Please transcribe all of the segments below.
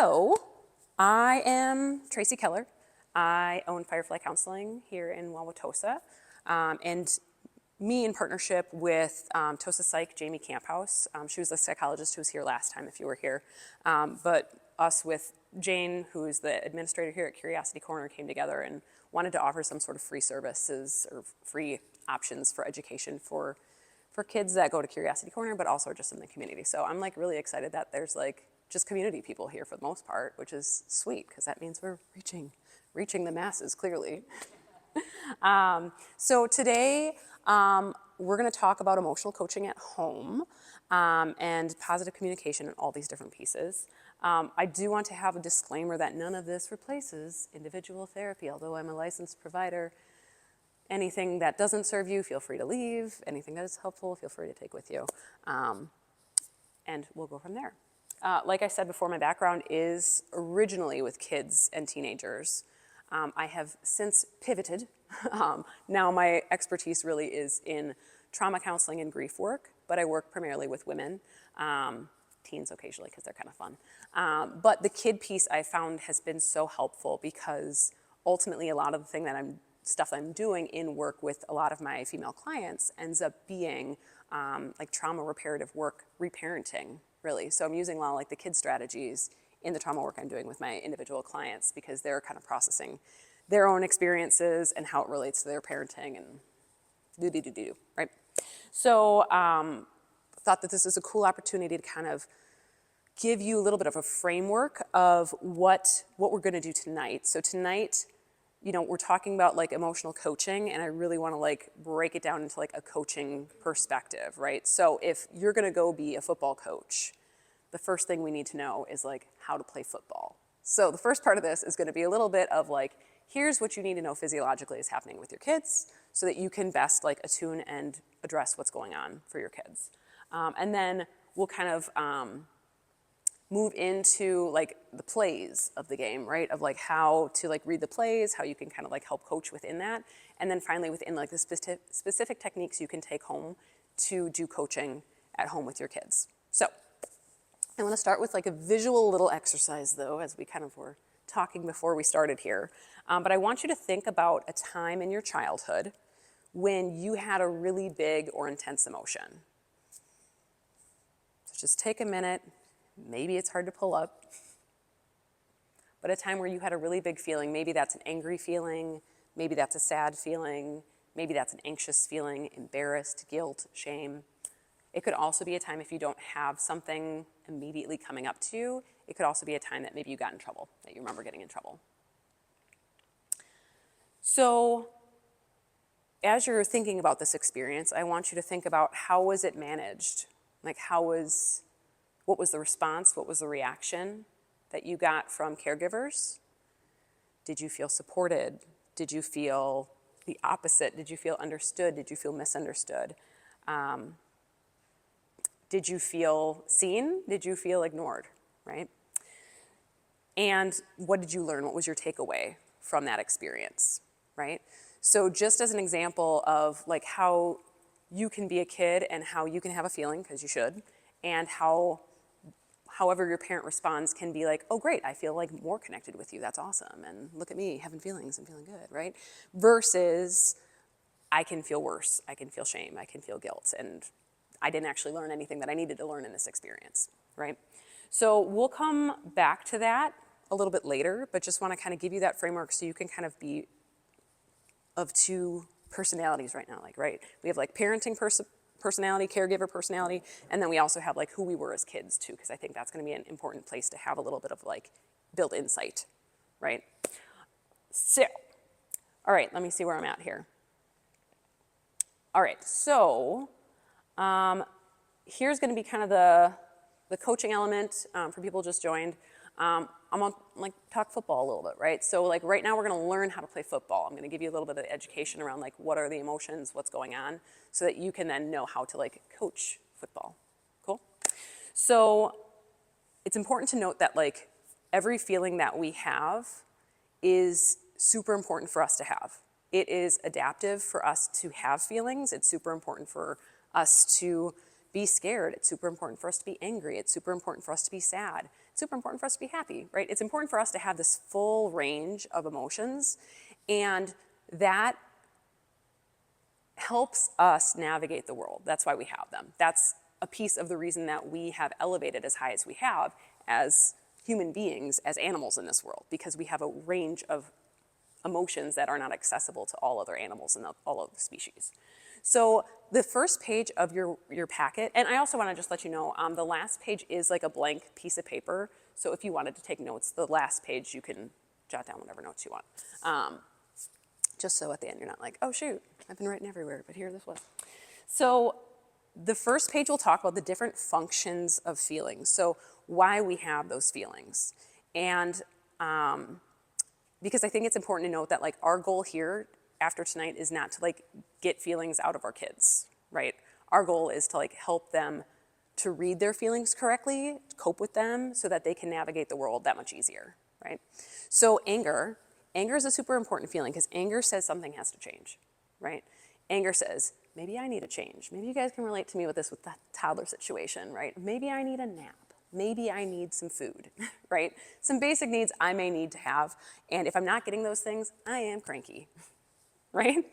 So, I am Tracy Keller. I own Firefly Counseling here in Tosa, and me in partnership with Tosa Psych, Jamie Camphouse. She was the psychologist who was here last time if you were here. But us with Jane, who's the administrator here at Curiosity Corner, came together and wanted to offer some sort of free services or free options for education for kids that go to Curiosity Corner, but also just in the community. So I'm like really excited that there's like just community people here for the most part, which is sweet because that means we're reaching the masses clearly. So today we're going to talk about emotional coaching at home and positive communication and all these different pieces. I do want to have a disclaimer that none of this replaces individual therapy, although I'm a licensed provider. Anything that doesn't serve you, feel free to leave. Anything that is helpful, feel free to take with you. And we'll go from there. Like I said before, my background is originally with kids and teenagers. I have since pivoted. Now my expertise really is in trauma counseling and grief work, but I work primarily with women, teens occasionally because they're kind of fun. But the kid piece I found has been so helpful because ultimately a lot of the stuff I'm doing in work with a lot of my female clients ends up being like trauma reparative work, reparenting, really. So I'm using a lot of like the kid strategies in the trauma work I'm doing with my individual clients because they're kind of processing their own experiences and how it relates to their parenting and right? So thought that this is a cool opportunity to kind of give you a little bit of a framework of what we're gonna do tonight. So tonight, we're talking about like emotional coaching, and I really want to like break it down into like a coaching perspective, right? So if you're going to go be a football coach, the first thing we need to know is like how to play football. So the first part of this is going to be a little bit of like, here's what you need to know physiologically is happening with your kids so that you can best like attune and address what's going on for your kids. And then we'll kind of move into like the plays of the game, right? Of like how to like read the plays, how you can kind of like help coach within that. And then finally within like the specific techniques you can take home to do coaching at home with your kids. So I want to start with like a visual little exercise though, as we kind of were talking before we started here. But I want you to think about a time in your childhood when you had a really big or intense emotion. So just take a minute. Maybe it's hard to pull up, but a time where you had a really big feeling. Maybe that's an angry feeling, maybe that's a sad feeling, maybe that's an anxious feeling, embarrassed, guilt, shame. It could also be a time if you don't have something immediately coming up to you, it could also be a time that maybe you got in trouble, that you remember getting in trouble. So as you're thinking about this experience, I want you to think about how was it managed? Like what was the response? What was the reaction that you got from caregivers? Did you feel supported? Did you feel the opposite? Did you feel understood? Did you feel misunderstood? Did you feel seen? Did you feel ignored, right? And what did you learn? What was your takeaway from that experience, right? So just as an example of like how you can be a kid and how you can have a feeling, because you should, and however your parent responds can be like, oh great, I feel like more connected with you, that's awesome, and look at me having feelings and feeling good, right? Versus, I can feel worse, I can feel shame, I can feel guilt, and I didn't actually learn anything that I needed to learn in this experience, right? So we'll come back to that a little bit later, but just wanna kind of give you that framework so you can kind of be of two personalities right now, like, right? We have like parenting personality, caregiver personality, and then we also have like who we were as kids too, because I think that's going to be an important place to have a little bit of like build insight, right? So, all right, let me see where I'm at here. All right, so here's going to be kind of the coaching element for people who just joined. I'm gonna like talk football a little bit, right? So like right now we're gonna learn how to play football. I'm gonna give you a little bit of education around like what are the emotions, what's going on, so that you can then know how to like coach football. Cool? So it's important to note that like every feeling that we have is super important for us to have. It is adaptive for us to have feelings. It's super important for us to be scared. It's super important for us to be angry. It's super important for us to be sad. super important for us to be happy, right? It's important for us to have this full range of emotions, and that helps us navigate the world. That's why we have them. That's a piece of the reason that we have elevated as high as we have as human beings, as animals in this world, because we have a range of emotions that are not accessible to all other animals and all other species. So the first page of your packet, and I also want to just let you know, the last page is like a blank piece of paper. So if you wanted to take notes, the last page you can jot down whatever notes you want. Just so at the end you're not like, oh shoot, I've been writing everywhere, but here this was. So the first page will talk about the different functions of feelings. So why we have those feelings. And because I think it's important to note that like our goal here after tonight is not to like get feelings out of our kids, right? Our goal is to like help them to read their feelings correctly, cope with them so that they can navigate the world that much easier, right? So anger is a super important feeling because anger says something has to change, right? Anger says, maybe I need a change. Maybe you guys can relate to me with this with the toddler situation, right? Maybe I need a nap. Maybe I need some food, right? Some basic needs I may need to have. And if I'm not getting those things, I am cranky, right?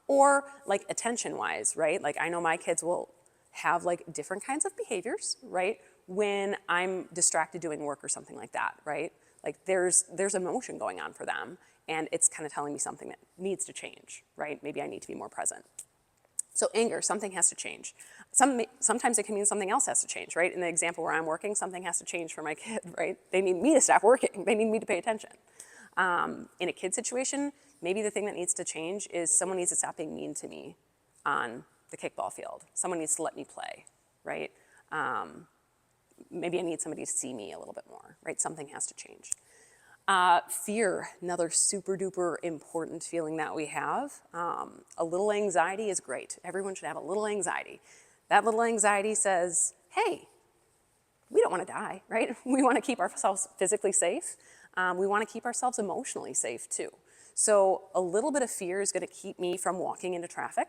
Or like attention-wise, right? Like I know my kids will have like different kinds of behaviors, right? When I'm distracted doing work or something like that, right? Like there's emotion going on for them, and it's kind of telling me something that needs to change, right? Maybe I need to be more present. So anger, something has to change. Sometimes it can mean something else has to change, right? In the example where I'm working, something has to change for my kid, right? They need me to stop working. They need me to pay attention. In a kid situation, maybe the thing that needs to change is someone needs to stop being mean to me on the kickball field. Someone needs to let me play, right? Maybe I need somebody to see me a little bit more, right? Something has to change. Fear, another super duper important feeling that we have. A little anxiety is great. Everyone should have a little anxiety. That little anxiety says, hey, we don't want to die, right? We want to keep ourselves physically safe. We want to keep ourselves emotionally safe too. So a little bit of fear is going to keep me from walking into traffic,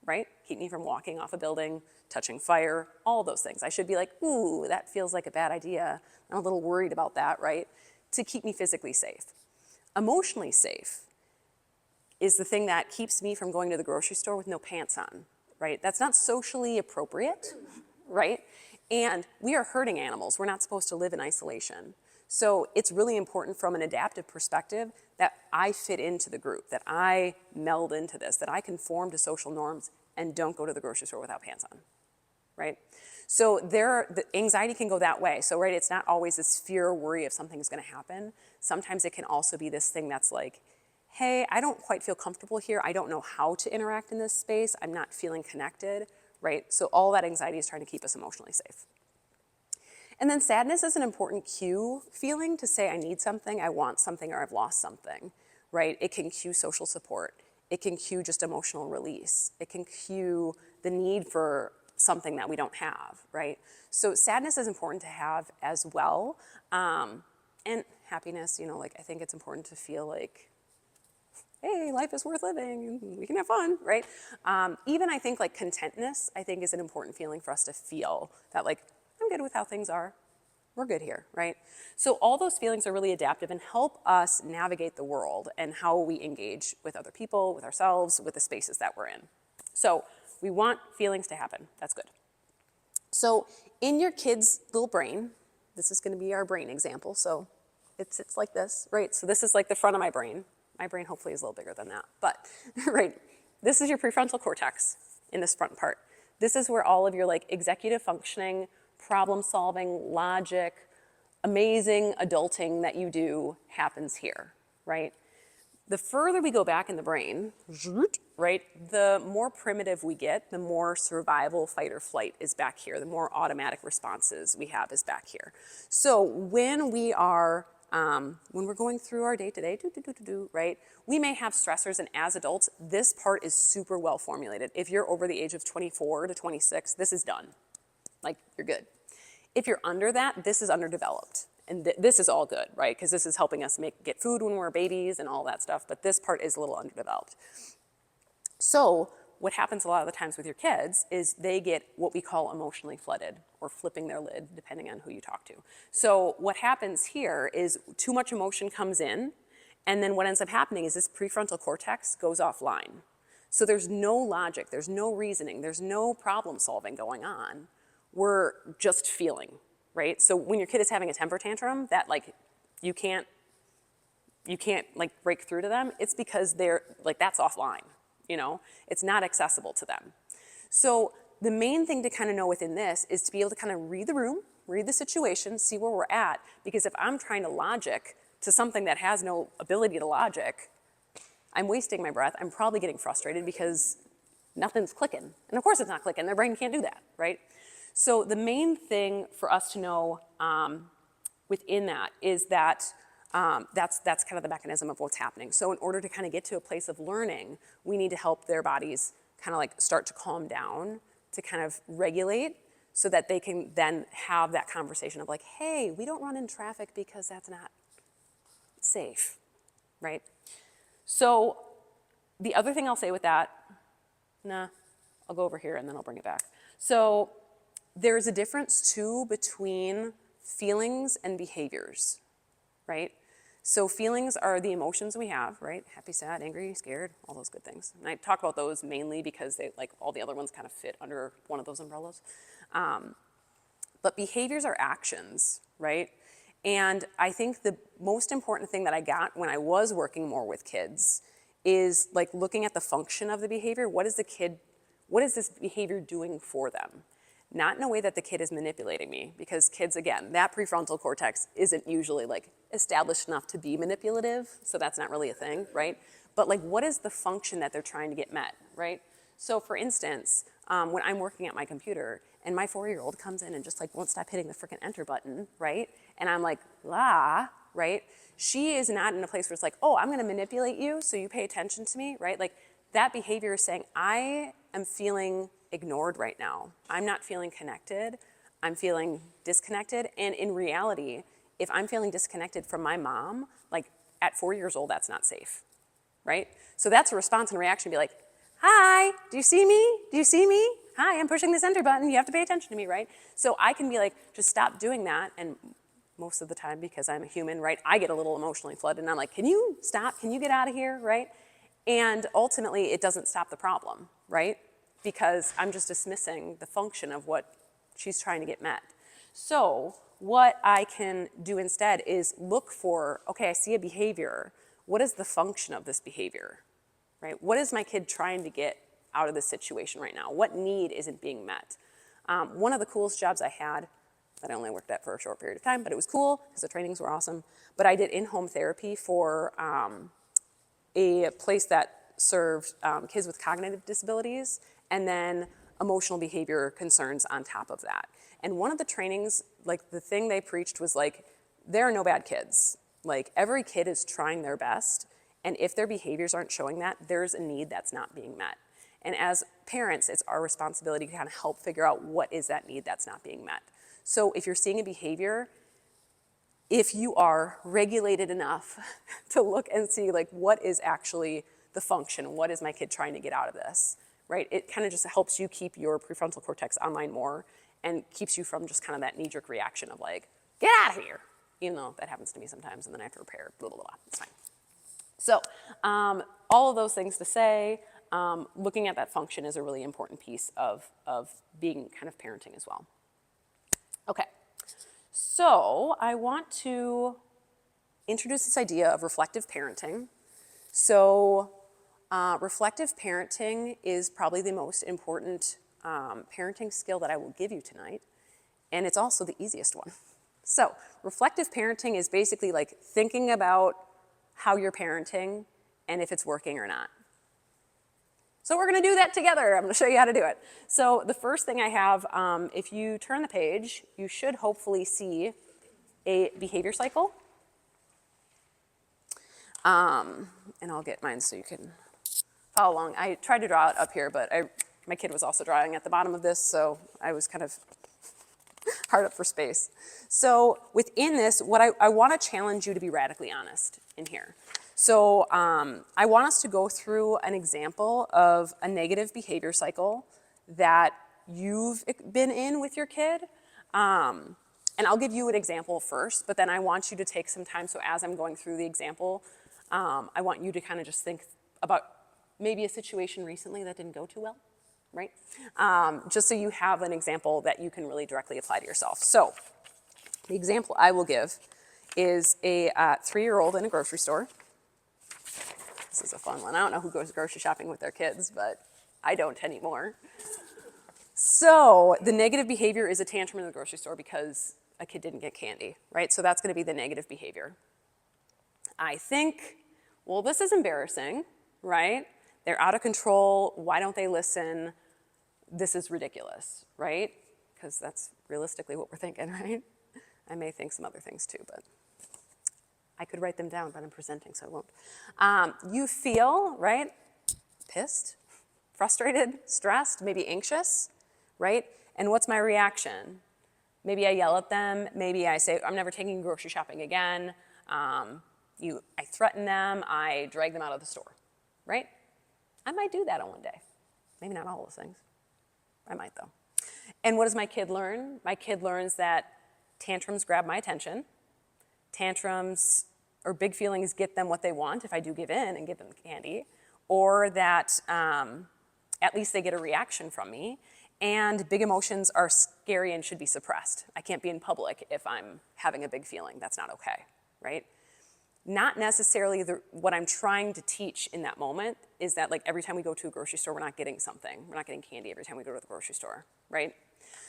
right? Keep me from walking off a building, touching fire, all those things. I should be like, ooh, that feels like a bad idea. I'm a little worried about that, right? To keep me physically safe. Emotionally safe is the thing that keeps me from going to the grocery store with no pants on, right? That's not socially appropriate, right? And we are herding animals. We're not supposed to live in isolation. So it's really important from an adaptive perspective that I fit into the group, that I meld into this, that I conform to social norms and don't go to the grocery store without pants on, right? So the anxiety can go that way. So, right, it's not always this fear or worry if something's gonna happen. Sometimes it can also be this thing that's like, hey, I don't quite feel comfortable here. I don't know how to interact in this space. I'm not feeling connected, right? So all that anxiety is trying to keep us emotionally safe. And then sadness is an important cue feeling to say I need something, I want something, or I've lost something, right? It can cue social support. It can cue just emotional release. It can cue the need for something that we don't have, right? So sadness is important to have as well. And happiness, you know, like I think it's important to feel like, hey, life is worth living, we can have fun, right? Even I think like contentness, I think is an important feeling for us to feel that like, I'm good with how things are. We're good here, right? So all those feelings are really adaptive and help us navigate the world and how we engage with other people, with ourselves, with the spaces that we're in. So we want feelings to happen. That's good. So in your kid's little brain, this is going to be our brain example. So it sits like this, right? So this is like the front of my brain. My brain hopefully is a little bigger than that, but right, this is your prefrontal cortex in this front part. This is where all of your like executive functioning, problem solving, logic, amazing adulting that you do happens here, right? The further we go back in the brain, right, the more primitive we get, the more survival, fight or flight is back here, the more automatic responses we have is back here. So when we are, when we're going through our day-to-day, right, we may have stressors, and as adults, this part is super well formulated. If you're over the age of 24 to 26, this is done. Like, you're good. If you're under that, this is underdeveloped. And this is all good, right? Because this is helping us get food when we're babies and all that stuff, but this part is a little underdeveloped. So what happens a lot of the times with your kids is they get what we call emotionally flooded, or flipping their lid, depending on who you talk to. So what happens here is too much emotion comes in, and then what ends up happening is this prefrontal cortex goes offline. So there's no logic, there's no reasoning, there's no problem solving going on. We're just feeling, right? So when your kid is having a temper tantrum that like you can't like break through to them, it's because they're like, that's offline, you know? It's not accessible to them. So the main thing to kind of know within this is to be able to kind of read the room, read the situation, see where we're at, because if I'm trying to logic to something that has no ability to logic, I'm wasting my breath. I'm probably getting frustrated because nothing's clicking. And of course it's not clicking. Their brain can't do that, right? So the main thing for us to know within that is that that's kind of the mechanism of what's happening. So in order to kind of get to a place of learning, we need to help their bodies kind of like start to calm down, to kind of regulate, so that they can then have that conversation of like, hey, we don't run in traffic because that's not safe, right? So the other thing I'll say with that, I'll go over here and then I'll bring it back. So there's a difference too between feelings and behaviors, right? So feelings are the emotions we have, right? Happy, sad, angry, scared, all those good things. And I talk about those mainly because they, like, all the other ones kind of fit under one of those umbrellas. But behaviors are actions, right? And I think the most important thing that I got when I was working more with kids is like looking at the function of the behavior. What is this behavior doing for them? Not in a way that the kid is manipulating me, because kids, again, that prefrontal cortex isn't usually like established enough to be manipulative, so that's not really a thing, right? But like, what is the function that they're trying to get met, right? So for instance, when I'm working at my computer and my 4-year-old comes in and just like won't stop hitting the freaking enter button, right? And I'm like, right? She is not in a place where it's like, oh, I'm gonna manipulate you so you pay attention to me, right? Like that behavior is saying, I am feeling ignored right now. I'm not feeling connected. I'm feeling disconnected. And in reality, if I'm feeling disconnected from my mom, like at 4 years old, that's not safe, right? So that's a response and reaction, be like, hi, do you see me? Do you see me? Hi, I'm pushing this enter button. You have to pay attention to me, right? So I can be like, just stop doing that. And most of the time, because I'm a human, right, I get a little emotionally flooded and I'm like, can you stop? Can you get out of here, right? And ultimately, it doesn't stop the problem, right? Because I'm just dismissing the function of what she's trying to get met. So what I can do instead is look for, okay, I see a behavior. What is the function of this behavior, right? What is my kid trying to get out of this situation right now? What need isn't being met? One of the coolest jobs I had, that I only worked at for a short period of time, but it was cool because the trainings were awesome. But I did in-home therapy for a place that served kids with cognitive disabilities and then emotional behavior concerns on top of that. And one of the trainings, like the thing they preached was like, there are no bad kids. Like every kid is trying their best, and if their behaviors aren't showing that, there's a need that's not being met. And as parents, it's our responsibility to kind of help figure out what is that need that's not being met. So if you're seeing a behavior, if you are regulated enough to look and see like what is actually the function, what is my kid trying to get out of this, right? It kind of just helps you keep your prefrontal cortex online more and keeps you from just kind of that knee-jerk reaction of like, get out of here, even though that happens to me sometimes and then I have to repair, blah, blah, blah, it's fine. So all of those things to say, looking at that function is a really important piece of being kind of parenting as well. Okay, so I want to introduce this idea of reflective parenting. So reflective parenting is probably the most important parenting skill that I will give you tonight, and it's also the easiest one. So reflective parenting is basically like thinking about how you're parenting and if it's working or not. So we're gonna do that together. I'm gonna show you how to do it. So the first thing I have, if you turn the page, you should hopefully see a behavior cycle. And I'll get mine so you can follow along. I tried to draw it up here, but my kid was also drawing at the bottom of this, so I was kind of hard up for space. So within this, what I wanna challenge you to be radically honest in here. So I want us to go through an example of a negative behavior cycle that you've been in with your kid. And I'll give you an example first, but then I want you to take some time. So as I'm going through the example, I want you to kind of just think about maybe a situation recently that didn't go too well, right? Just so you have an example that you can really directly apply to yourself. So the example I will give is a 3-year-old in a grocery store. This is a fun one. I don't know who goes grocery shopping with their kids, but I don't anymore. So the negative behavior is a tantrum in the grocery store because a kid didn't get candy, right? So that's going to be the negative behavior. I think, well, this is embarrassing, right? They're out of control. Why don't they listen? This is ridiculous, right? Because that's realistically what we're thinking, right? I may think some other things too, but I could write them down, but I'm presenting, so I won't. You feel, right, pissed, frustrated, stressed, maybe anxious, right? And what's my reaction? Maybe I yell at them. Maybe I say, I'm never taking grocery shopping again. I threaten them. I drag them out of the store, right? I might do that on one day. Maybe not all those things. I might, though. And what does my kid learn? My kid learns that tantrums grab my attention. Tantrums or big feelings get them what they want if I do give in and give them candy, or that at least they get a reaction from me. And big emotions are scary and should be suppressed. I can't be in public if I'm having a big feeling. That's not okay, right? Not necessarily what I'm trying to teach in that moment is that like every time we go to a grocery store, we're not getting something. We're not getting candy every time we go to the grocery store, right?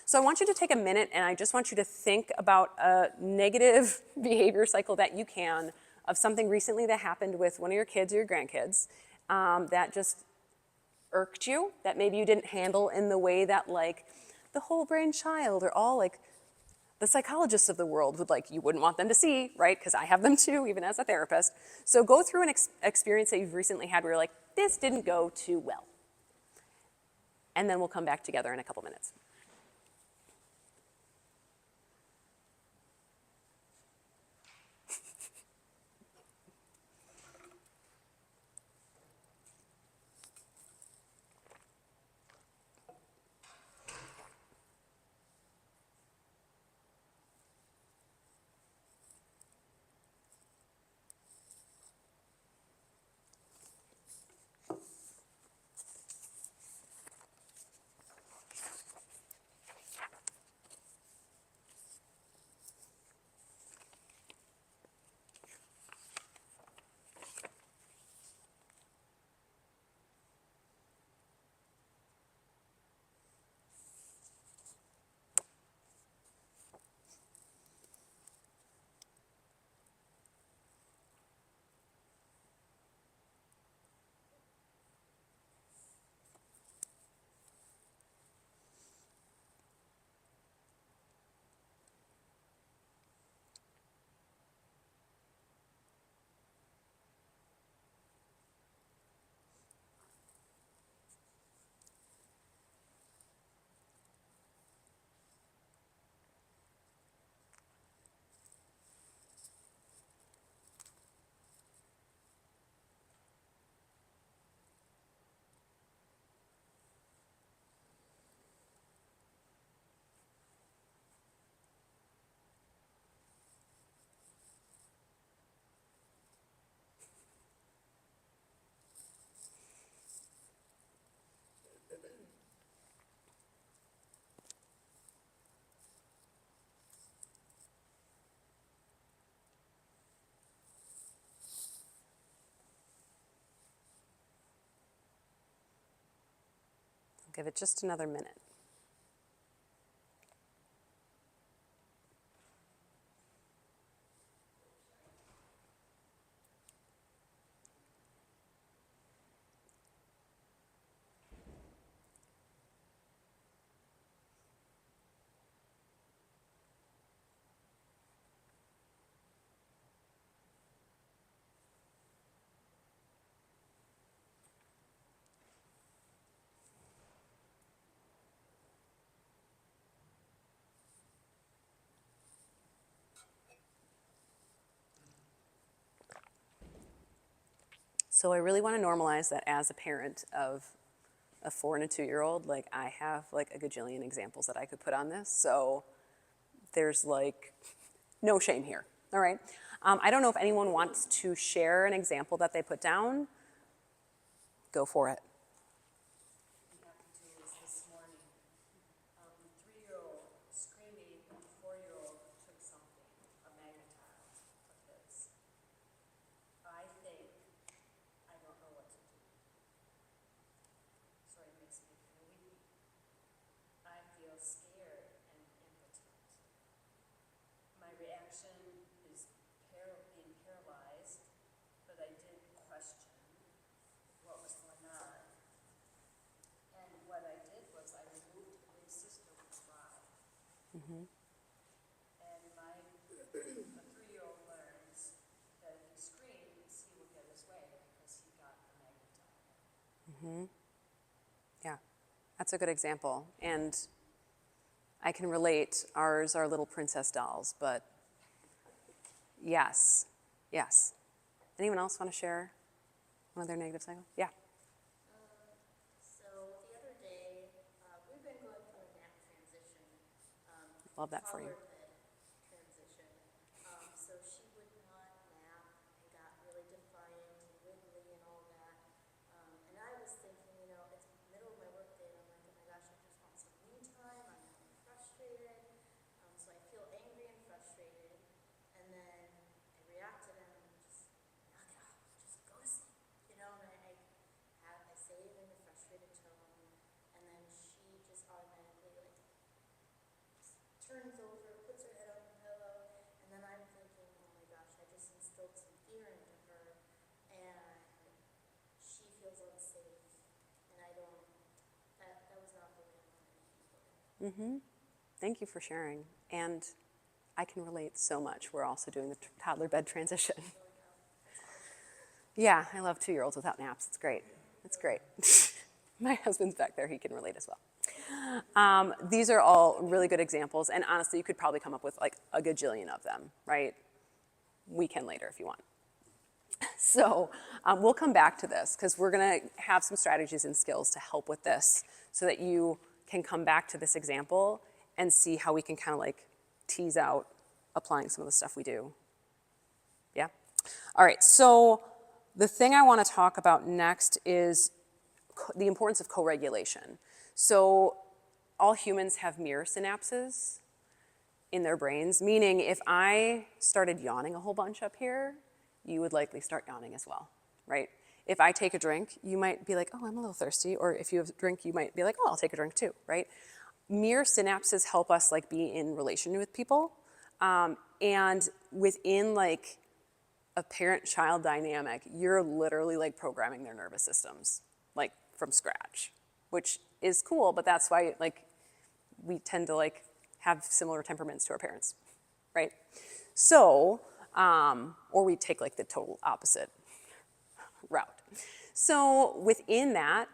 So I want you to take a minute and I just want you to think about a negative behavior cycle that you can of something recently that happened with one of your kids or your grandkids that just irked you, that maybe you didn't handle in the way that like the whole brain child or all like the psychologists of the world would like, you wouldn't want them to see, right? Because I have them too, even as a therapist. So go through an experience that you've recently had where you're like, this didn't go too well. And then we'll come back together in a couple minutes. Give it just another minute. So I really want to normalize that as a parent of a 4 and a 2-year-old, like I have like a gajillion examples that I could put on this. So there's like no shame here, all right? I don't know if anyone wants to share an example that they put down. Go for it. This morning, the 3-year-old screaming, and the 4-year-old took something, a magnetite of his. I think I don't know what to do. So it makes me feel weak. I feel scared and impotent. My reaction is being paralyzed, but I did question what was going on. And what I did was I removed his sister with dry. And a 3-year-old learns that if he screams, he will get his way because he got the magnetite. Yeah, that's a good example. And I can relate, ours are little princess dolls, but yes. Anyone else want to share one of their negative cycles? Yeah. So the other day, we've been going through a nap transition. Love that for you. Toddler bed transition. So she would not nap and got really defiant and wiggly and all that. And I was thinking, it's the middle of my workday, and I'm like, oh my gosh, I just want some me time. I'm really frustrated. So I feel angry and frustrated. And then I react to them and just knock it off, just go to sleep. And I say it in a frustrated tone, and then she just automatically turns over, puts her head on the pillow, and then I'm thinking, oh my gosh, I just instilled some fear into her, and she feels unsafe, and that was not the way I wanted to handle it. Thank you for sharing. And I can relate so much. We're also doing the toddler bed transition. Yeah, I love 2-year-olds without naps. It's great. It's great. My husband's back there. He can relate as well. These are all really good examples. And honestly, you could probably come up with like a gajillion of them, right? We can later if you want. So we'll come back to this because we're going to have some strategies and skills to help with this so that you can come back to this example and see how we can kind of like tease out applying some of the stuff we do. Yeah? All right, so the thing I want to talk about next is the importance of co-regulation. So all humans have mirror synapses in their brains, meaning if I started yawning a whole bunch up here, you would likely start yawning as well, right? If I take a drink, you might be like, oh, I'm a little thirsty. Or if you have a drink, you might be like, oh, I'll take a drink too, right? Mirror synapses help us like be in relation with people. And within like a parent-child dynamic, you're literally like programming their nervous systems, like from scratch, which is cool, but that's why like we tend to like have similar temperaments to our parents, right? So, or we take like the total opposite route. So within that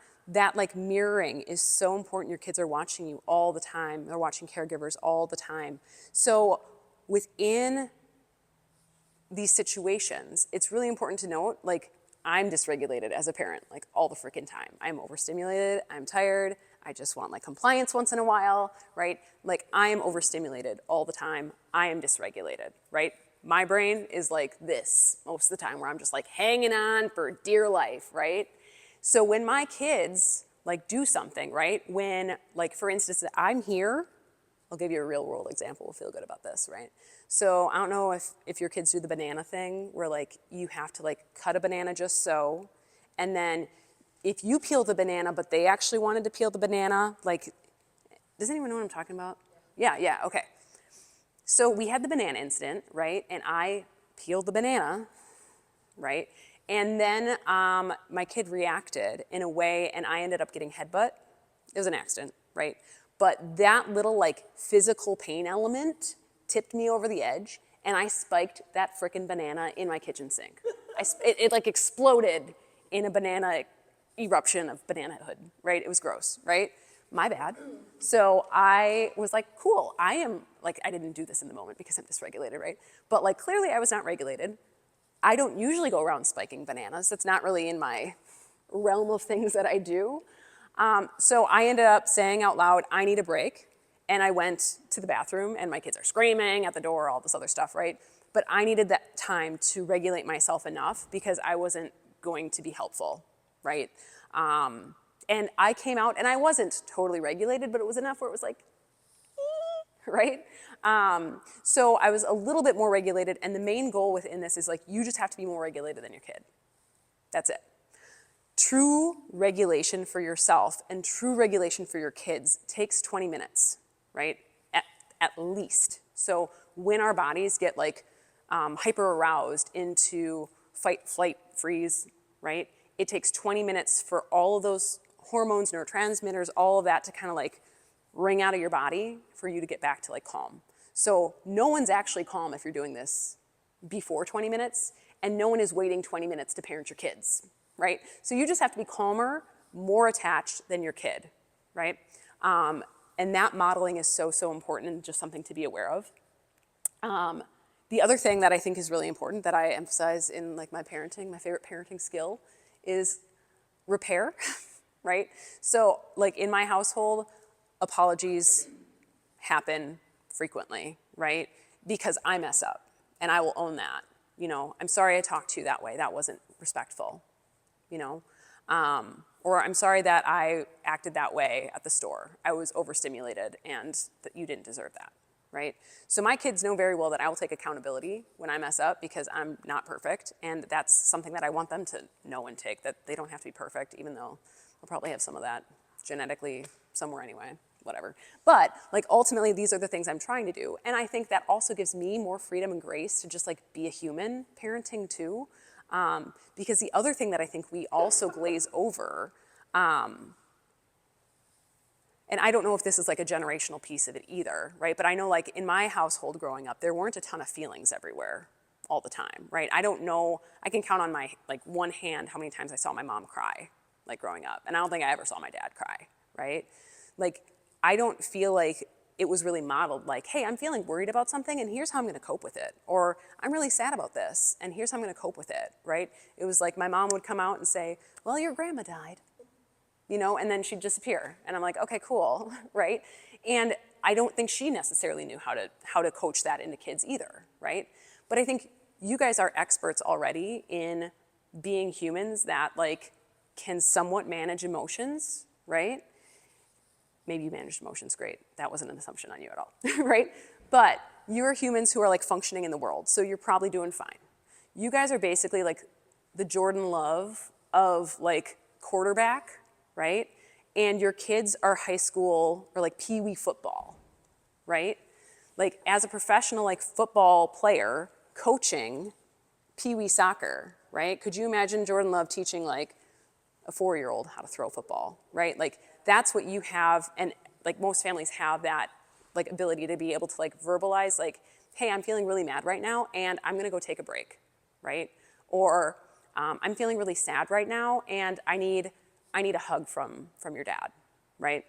like mirroring is so important. Your kids are watching you all the time. They're watching caregivers all the time. So within these situations, it's really important to note, like, I'm dysregulated as a parent, like, all the freaking time. I'm overstimulated, I'm tired, I just want, like, compliance once in a while, right? Like, I am overstimulated all the time. I am dysregulated, right? My brain is like this most of the time, where I'm just, like, hanging on for dear life, right? So when my kids, like, do something, right? When, like, for instance, I'm here, I'll give you a real world example. We'll feel good about this, right? So I don't know if your kids do the banana thing where like you have to like cut a banana just so, and then if you peel the banana but they actually wanted to peel the banana, like, does anyone know what I'm talking about? Yeah, okay. So we had the banana incident, right? And I peeled the banana, right? And then my kid reacted in a way and I ended up getting headbutt. It was an accident, right? But that little like physical pain element tipped me over the edge and I spiked that frickin' banana in my kitchen sink. It like exploded in a banana eruption of bananahood, right? It was gross, right? My bad. So I was like, cool, I didn't do this in the moment because I'm dysregulated, right? But like clearly I was not regulated. I don't usually go around spiking bananas. That's not really in my realm of things that I do. So I ended up saying out loud, I need a break. And I went to the bathroom, and my kids are screaming at the door, all this other stuff, right? But I needed that time to regulate myself enough because I wasn't going to be helpful, right? And I came out, and I wasn't totally regulated, but it was enough where it was like, right? So I was a little bit more regulated, and the main goal within this is like, you just have to be more regulated than your kid. That's it. True regulation for yourself and true regulation for your kids takes 20 minutes, right? At least. So when our bodies get like hyper aroused into fight, flight, freeze, right? It takes 20 minutes for all of those hormones, neurotransmitters, all of that to kind of like ring out of your body for you to get back to like calm. So no one's actually calm if you're doing this before 20 minutes, and no one is waiting 20 minutes to parent your kids, right? So you just have to be calmer, more attached than your kid, right? And that modeling is so, so important and just something to be aware of. The other thing that I think is really important that I emphasize in like my parenting, my favorite parenting skill is repair, right? So like in my household, apologies happen frequently, right? Because I mess up and I will own that. You know, I'm sorry I talked to you that way. That wasn't respectful, you know? Or I'm sorry that I acted that way at the store. I was overstimulated and that you didn't deserve that, right? So my kids know very well that I will take accountability when I mess up because I'm not perfect, and that's something that I want them to know and take, that they don't have to be perfect, even though they'll probably have some of that genetically somewhere anyway, whatever. But like ultimately these are the things I'm trying to do, and I think that also gives me more freedom and grace to just like be a human parenting too. Because the other thing that I think we also glaze over, and I don't know if this is like a generational piece of it either, right? But I know like in my household growing up, there weren't a ton of feelings everywhere all the time, right? I don't know, I can count on my like one hand how many times I saw my mom cry, like growing up. And I don't think I ever saw my dad cry, right? Like, I don't feel like it was really modeled like, hey, I'm feeling worried about something and here's how I'm gonna cope with it. Or I'm really sad about this and here's how I'm gonna cope with it, right? It was like my mom would come out and say, well, your grandma died, you know, and then she'd disappear. And I'm like, okay, cool, right? And I don't think she necessarily knew how to coach that into kids either, right? But I think you guys are experts already in being humans that like can somewhat manage emotions, right? Maybe you managed emotions, great. That wasn't an assumption on you at all, right? But you're humans who are like functioning in the world, so you're probably doing fine. You guys are basically like the Jordan Love of like quarterback, right? And your kids are high school or like pee-wee football, right? Like as a professional like football player coaching pee-wee soccer, right? Could you imagine Jordan Love teaching like a 4-year-old how to throw a football, right? Like that's what you have, and like most families have that like ability to be able to like verbalize like, hey, I'm feeling really mad right now and I'm gonna go take a break, right? Or I'm feeling really sad right now and I need a hug from your dad, right?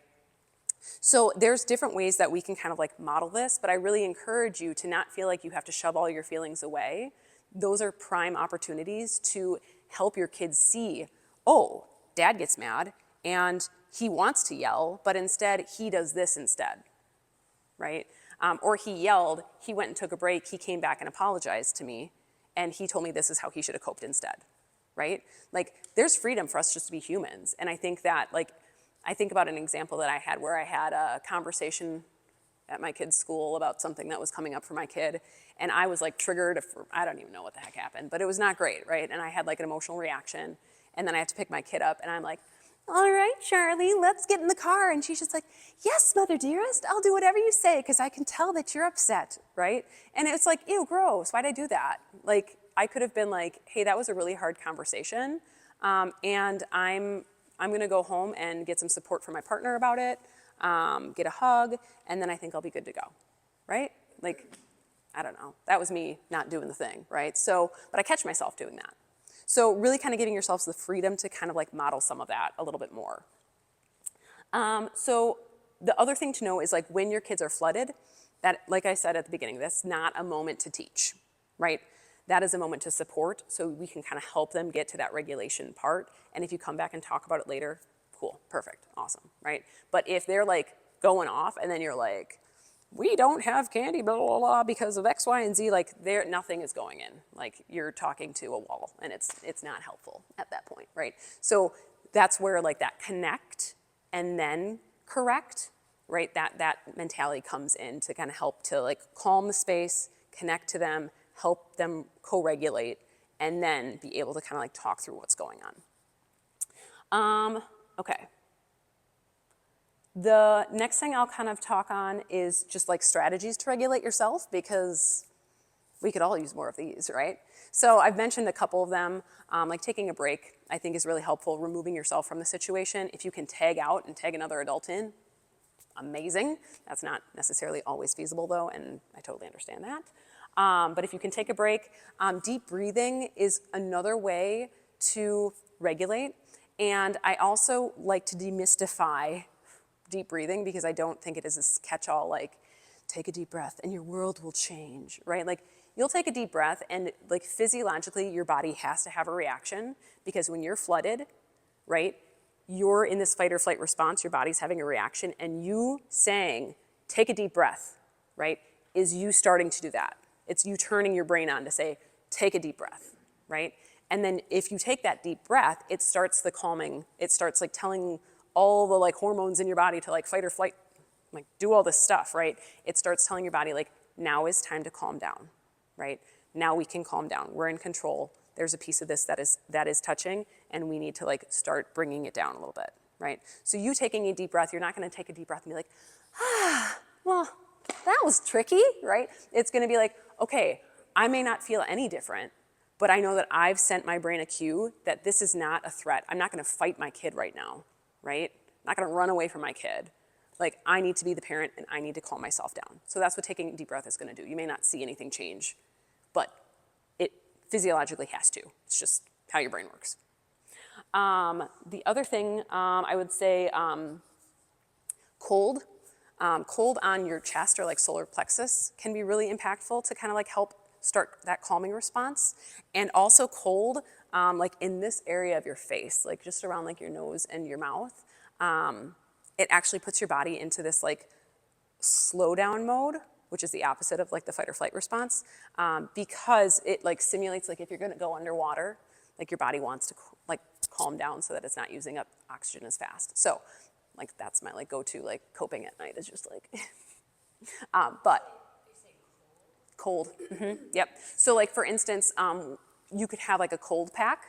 So there's different ways that we can kind of like model this, but I really encourage you to not feel like you have to shove all your feelings away. Those are prime opportunities to help your kids see, oh, dad gets mad and he wants to yell, but instead he does this instead, right? Or he yelled, he went and took a break, he came back and apologized to me, and he told me this is how he should have coped instead, right? Like there's freedom for us just to be humans. And I think that like, I think about an example that I had where I had a conversation at my kid's school about something that was coming up for my kid, and I was like triggered, I don't even know what the heck happened, but it was not great, right? And I had like an emotional reaction, and then I have to pick my kid up, and I'm like, all right, Charlie, let's get in the car. And she's just like, yes, mother dearest, I'll do whatever you say because I can tell that you're upset, right? And it's like, ew, gross, why'd I do that? Like, I could have been like, hey, that was a really hard conversation, and I'm gonna go home and get some support from my partner about it, get a hug, and then I think I'll be good to go, right? Like, I don't know, that was me not doing the thing, right? So, but I catch myself doing that. So really kind of giving yourselves the freedom to kind of like model some of that a little bit more. So the other thing to know is like when your kids are flooded, that, like I said at the beginning, that's not a moment to teach, right? that is a moment to support, so we can kind of help them get to that regulation part. And if you come back and talk about it later, cool, perfect, awesome, right? But if they're like going off and then you're like, we don't have candy, blah, blah, blah, because of X, Y, and Z, like there, nothing is going in. Like you're talking to a wall and it's not helpful at that point, right? So that's where like that connect and then correct, right? That mentality comes in to kind of help to like calm the space, connect to them, help them co-regulate, and then be able to kind of like talk through what's going on. Okay. The next thing I'll kind of talk on is just like strategies to regulate yourself, because we could all use more of these, right? So I've mentioned a couple of them, like taking a break, I think is really helpful, removing yourself from the situation. If you can tag out and tag another adult in, amazing. That's not necessarily always feasible though, and I totally understand that. But if you can take a break, deep breathing is another way to regulate. And I also like to demystify deep breathing, because I don't think it is this catch-all like, take a deep breath and your world will change, right? Like you'll take a deep breath and like physiologically your body has to have a reaction, because when you're flooded, right, you're in this fight or flight response, your body's having a reaction, and you saying, take a deep breath, right, is you starting to do that. It's you turning your brain on to say, take a deep breath, right? And then if you take that deep breath, it starts the calming, it starts like telling all the like hormones in your body to like fight or flight, like do all this stuff, right? It starts telling your body like, now is time to calm down, right? Now we can calm down, we're in control. There's a piece of this that is touching, and we need to like start bringing it down a little bit, right? So you taking a deep breath, you're not gonna take a deep breath and be like, well, that was tricky, right? It's gonna be like, okay, I may not feel any different, but I know that I've sent my brain a cue that this is not a threat. I'm not gonna fight my kid right now, right? I'm not gonna run away from my kid. Like, I need to be the parent and I need to calm myself down. So that's what taking a deep breath is gonna do. You may not see anything change, but it physiologically has to. It's just how your brain works. The other thing I would say, cold. Cold on your chest or like solar plexus can be really impactful to kind of like help start that calming response. And also cold, like in this area of your face, like just around like your nose and your mouth, it actually puts your body into this like slow down mode, which is the opposite of like the fight or flight response, because it like simulates like if you're gonna go underwater, like your body wants to like calm down so that it's not using up oxygen as fast. So like that's my like go-to like coping at night is just like, but cold, yep. So like for instance, you could have like a cold pack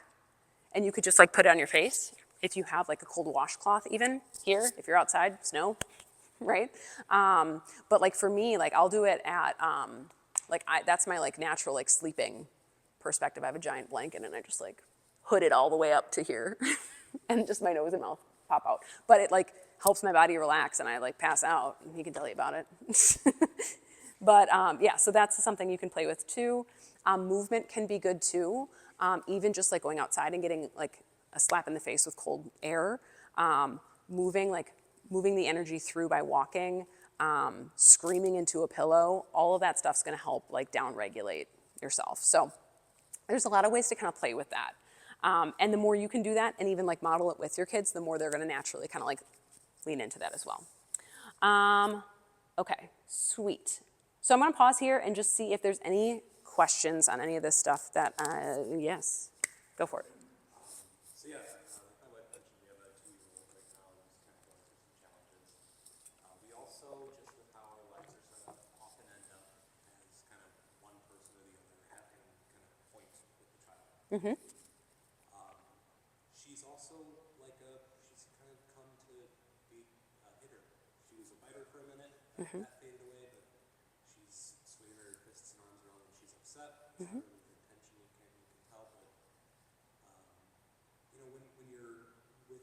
and you could just like put it on your face. If you have like a cold washcloth even here, if you're outside, snow, right? But like for me, like I'll do it at, that's my like natural like sleeping perspective. I have a giant blanket and I just like hood it all the way up to here and just my nose and mouth pop out. But it like helps my body relax and I like pass out. He can tell you about it. But yeah, so that's something you can play with too. Movement can be good too. Even just like going outside and getting like a slap in the face with cold air. Moving the energy through by walking, screaming into a pillow, all of that stuff's gonna help like down-regulate yourself. So there's a lot of ways to kind of play with that. And the more you can do that and even like model it with your kids, the more they're gonna naturally kind of like lean into that as well. Okay, sweet. So I'm gonna pause here and just see if there's any questions on any of this stuff that, yes, go for it. So yeah, like my wife mentioned, we have a 2-year-old right now who's kind of going through some challenges. We also, just with how our lives are set up, often end up as kind of one person or the other having kind of point with the child. Mm-hmm. She's also like she's kind of come to be a hitter. She was a biter for a minute, that faded away, but she's swinging her fists and arms around when she's upset. It's not really the intention, you can tell, but you know, when you're with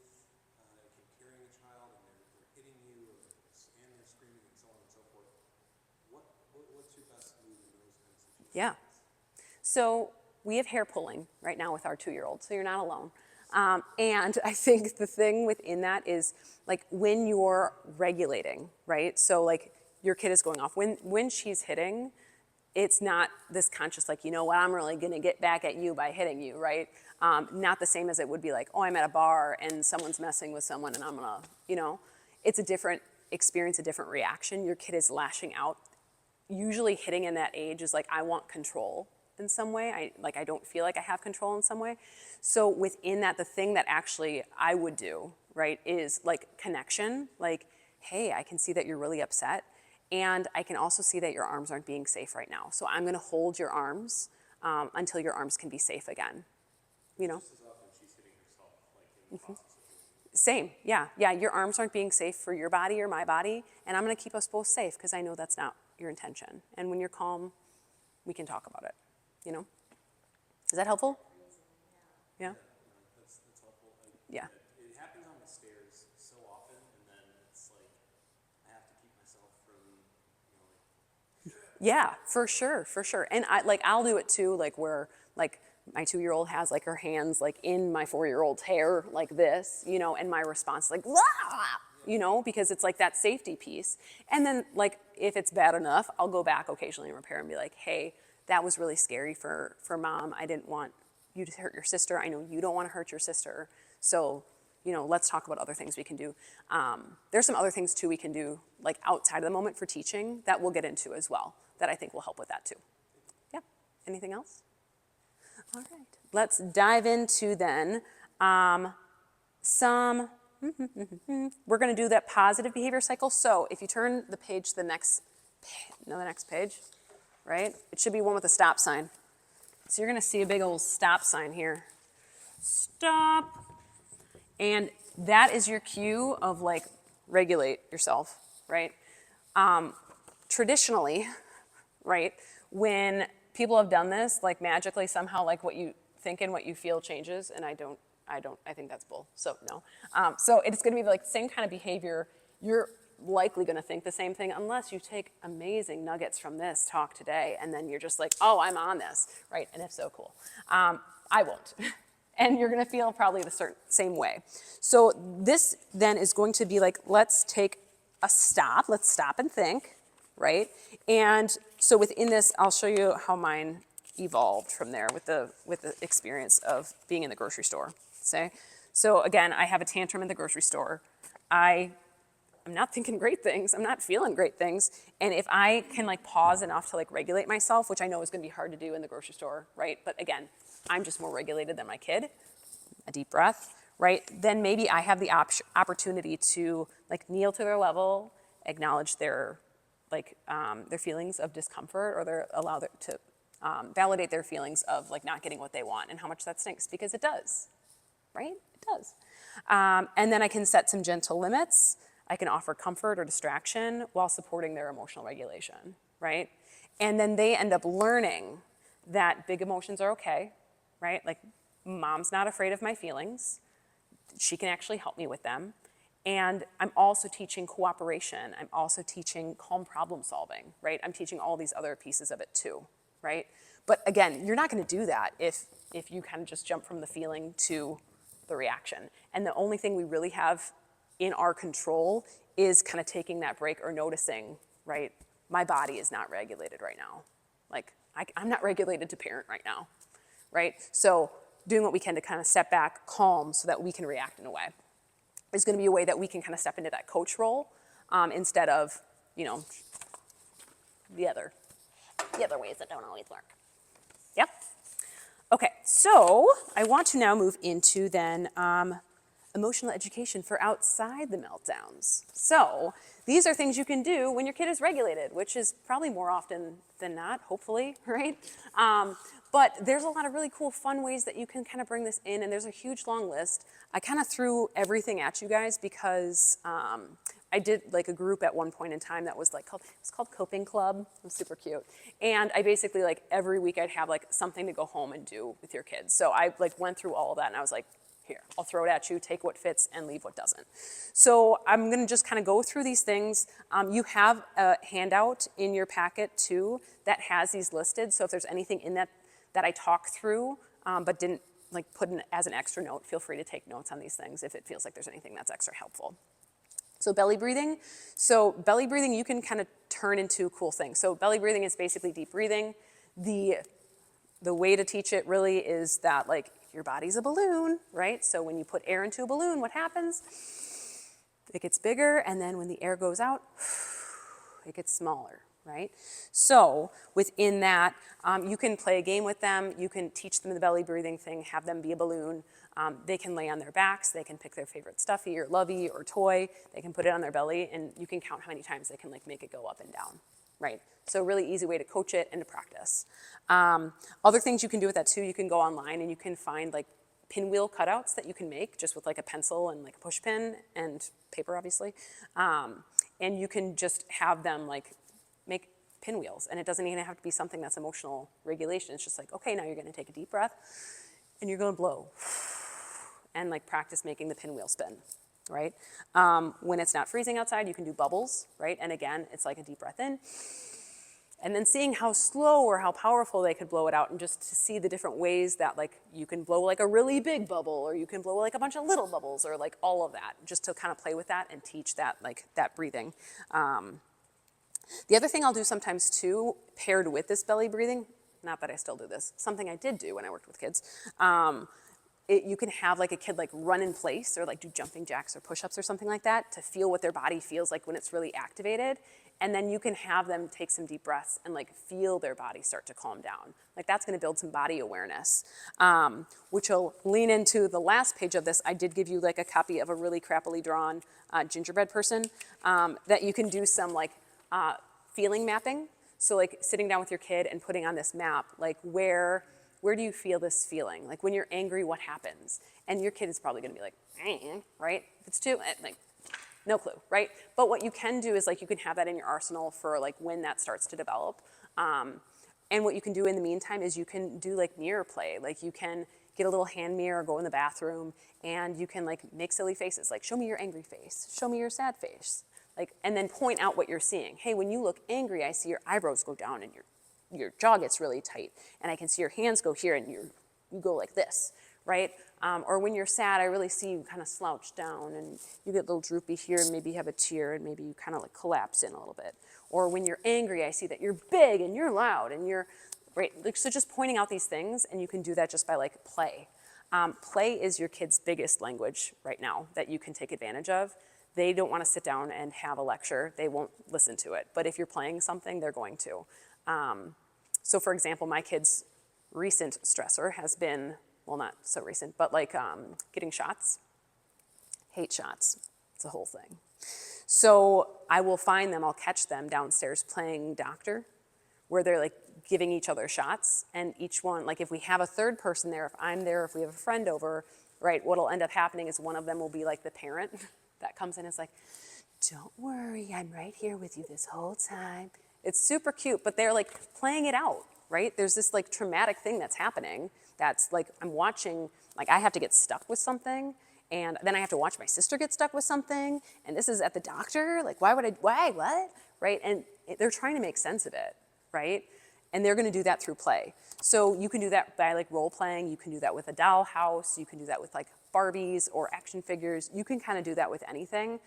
carrying a child and they're hitting you and they're screaming and so on and so forth, what's your best move in those kinds of situations? Yeah. So we have hair pulling right now with our 2-year-old, so you're not alone. And I think the thing within that is like when you're regulating, right? So like your kid is going off, when she's hitting, it's not this conscious, like, you know what, I'm really gonna get back at you by hitting you, right? Not the same as it would be like, oh, I'm at a bar and someone's messing with someone and I'm gonna, you know, it's a different experience, a different reaction. Your kid is lashing out. Usually hitting in that age is like, I want control in some way. I don't feel like I have control in some way. So within that, the thing that actually I would do, right, is like connection. Like, hey, I can see that you're really upset. And I can also see that your arms aren't being safe right now. So I'm gonna hold your arms until your arms can be safe again, you know? Just as often she's hitting herself, like in the process of doing it. Same, yeah. Your arms aren't being safe for your body or my body, and I'm gonna keep us both safe because I know that's not your intention. And when you're calm, we can talk about it, you know? Is that helpful? Yeah? That's helpful. Yeah. It happens on the stairs so often, and then it's like, I have to keep myself from, you know, like, Yeah, for sure, for sure. And I'll do it too, like where like my 2-year-old has like her hands like in my 4-year-old's hair like this, you know, and my response is like, "Wah!" You know, because it's like that safety piece. And then like if it's bad enough, I'll go back occasionally and repair and be like, hey, that was really scary for mom. I didn't want you to hurt your sister. I know you don't want to hurt your sister. So, you know, let's talk about other things we can do. There's some other things too we can do like outside of the moment for teaching that we'll get into as well that I think will help with that too. Yeah, anything else? All right, let's dive into then we're gonna do that positive behavior cycle. So if you turn the page to the next page, right? It should be one with a stop sign. So you're gonna see a big old stop sign here. Stop. And that is your cue of like regulate yourself, right? Traditionally, right, when people have done this, like magically somehow like what you think and what you feel changes, and I think that's bull, so no. So it's gonna be like the same kind of behavior. You're likely gonna think the same thing unless you take amazing nuggets from this talk today and then you're just like, oh, I'm on this, right? And if so, cool. I won't. And you're gonna feel probably the same way. So this then is going to be like, let's take a stop, let's stop and think, right? And so within this, I'll show you how mine evolved from there with the experience of being in the grocery store. So again, I have a tantrum in the grocery store. I'm not thinking great things. I'm not feeling great things. And if I can like pause enough to like regulate myself, which I know is going to be hard to do in the grocery store, right? But again, I'm just more regulated than my kid. A deep breath, right? Then maybe I have the opportunity to like kneel to their level, acknowledge their feelings of discomfort, or to validate their feelings of like not getting what they want and how much that stinks, because it does, right? It does. And then I can set some gentle limits. I can offer comfort or distraction while supporting their emotional regulation, right? And then they end up learning that big emotions are okay, right? Like, mom's not afraid of my feelings. She can actually help me with them. And I'm also teaching cooperation. I'm also teaching calm problem solving, right? I'm teaching all these other pieces of it too, right? But again, you're not gonna do that if you kind of just jump from the feeling to the reaction. And the only thing we really have in our control is kind of taking that break or noticing, right? My body is not regulated right now. Like, I'm not regulated to parent right now, right? So doing what we can to kind of step back, calm, so that we can react in a way. Is gonna be a way that we can kind of step into that coach role instead of, you know, the other ways that don't always work. Yep. Okay, so I want to now move into then emotional education for outside the meltdowns. So these are things you can do when your kid is regulated, which is probably more often than not, hopefully, right? But there's a lot of really cool, fun ways that you can kind of bring this in, and there's a huge long list. I kind of threw everything at you guys because I did like a group at one point in time that was like it's called Coping Club. It was super cute. And I basically like every week I'd have like something to go home and do with your kids. So I like went through all of that and I was like, here, I'll throw it at you, take what fits and leave what doesn't. So I'm gonna just kind of go through these things. You have a handout in your packet too that has these listed. So if there's anything in that I talk through but didn't like put in as an extra note, feel free to take notes on these things if it feels like there's anything that's extra helpful. So belly breathing. So belly breathing you can kind of turn into cool things. So belly breathing is basically deep breathing. The way to teach it really is that like your body's a balloon, right? So when you put air into a balloon, what happens? It gets bigger, and then when the air goes out, it gets smaller, right? So within that, you can play a game with them. You can teach them the belly breathing thing, have them be a balloon. They can lay on their backs. They can pick their favorite stuffy or lovey or toy. They can put it on their belly, and you can count how many times they can like make it go up and down, right? So really easy way to coach it and to practice. Other things you can do with that too, you can go online and you can find like pinwheel cutouts that you can make just with like a pencil and like a push pin and paper, obviously. And you can just have them like make pinwheels, and it doesn't even have to be something that's emotional regulation. It's just like, okay, now you're gonna take a deep breath and you're gonna blow and like practice making the pinwheel spin, right? When it's not freezing outside, you can do bubbles, right? And again, it's like a deep breath in, and then seeing how slow or how powerful they could blow it out, and just to see the different ways that like you can blow like a really big bubble, or you can blow like a bunch of little bubbles, or like all of that, just to kind of play with that and teach that like that breathing. The other thing I'll do sometimes too, paired with this belly breathing, not that I still do this, something I did do when I worked with kids, you can have like a kid like run in place or like do jumping jacks or push-ups or something like that to feel what their body feels like when it's really activated. And then you can have them take some deep breaths and like feel their body start to calm down. Like that's gonna build some body awareness, which will lean into the last page of this. I did give you like a copy of a really crappily drawn gingerbread person that you can do some like feeling mapping. So like sitting down with your kid and putting on this map, like where do you feel this feeling? Like when you're angry, what happens? And your kid is probably gonna be like, right? If it's too, like, no clue, right? But what you can do is like you can have that in your arsenal for like when that starts to develop. And what you can do in the meantime is you can do like mirror play. Like you can get a little hand mirror, go in the bathroom, and you can like make silly faces. Like show me your angry face, show me your sad face. Like, and then point out what you're seeing. Hey, when you look angry, I see your eyebrows go down and your jaw gets really tight, and I can see your hands go here and you go like this, right? Or when you're sad, I really see you kind of slouch down and you get a little droopy here, and maybe you have a tear and maybe you kind of like collapse in a little bit. Or when you're angry, I see that you're big and you're loud and you're, right? Like, so just pointing out these things, and you can do that just by like play. Play is your kid's biggest language right now that you can take advantage of. They don't want to sit down and have a lecture. They won't listen to it. But if you're playing something, they're going to. So for example, my kid's recent stressor has been, well, not so recent, but like getting shots. Hate shots. It's a whole thing. So I will find them, I'll catch them downstairs playing doctor, where they're like giving each other shots, and each one, like if we have a third person there, if I'm there, if we have a friend over, right, what'll end up happening is one of them will be like the parent that comes in and is like, don't worry, I'm right here with you this whole time. It's super cute, but they're like playing it out, right? There's this like traumatic thing that's happening that's like, I'm watching, like I have to get stuck with something, and then I have to watch my sister get stuck with something, and this is at the doctor, like why, what? Right? And they're trying to make sense of it, right? And they're gonna do that through play. So you can do that by like role playing, you can do that with a doll house, you can do that with like Barbies or action figures. You can kind of do that with anything,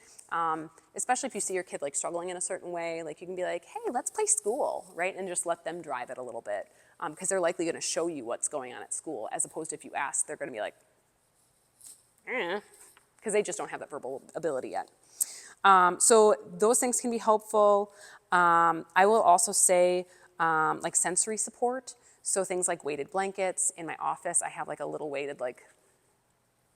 especially if you see your kid like struggling in a certain way. Like you can be like, hey, let's play school, right? And just let them drive it a little bit, because they're likely gonna show you what's going on at school, as opposed to if you ask, they're gonna be like, because they just don't have that verbal ability yet. So those things can be helpful. I will also say like sensory support. So things like weighted blankets. In my office, I have like a little weighted like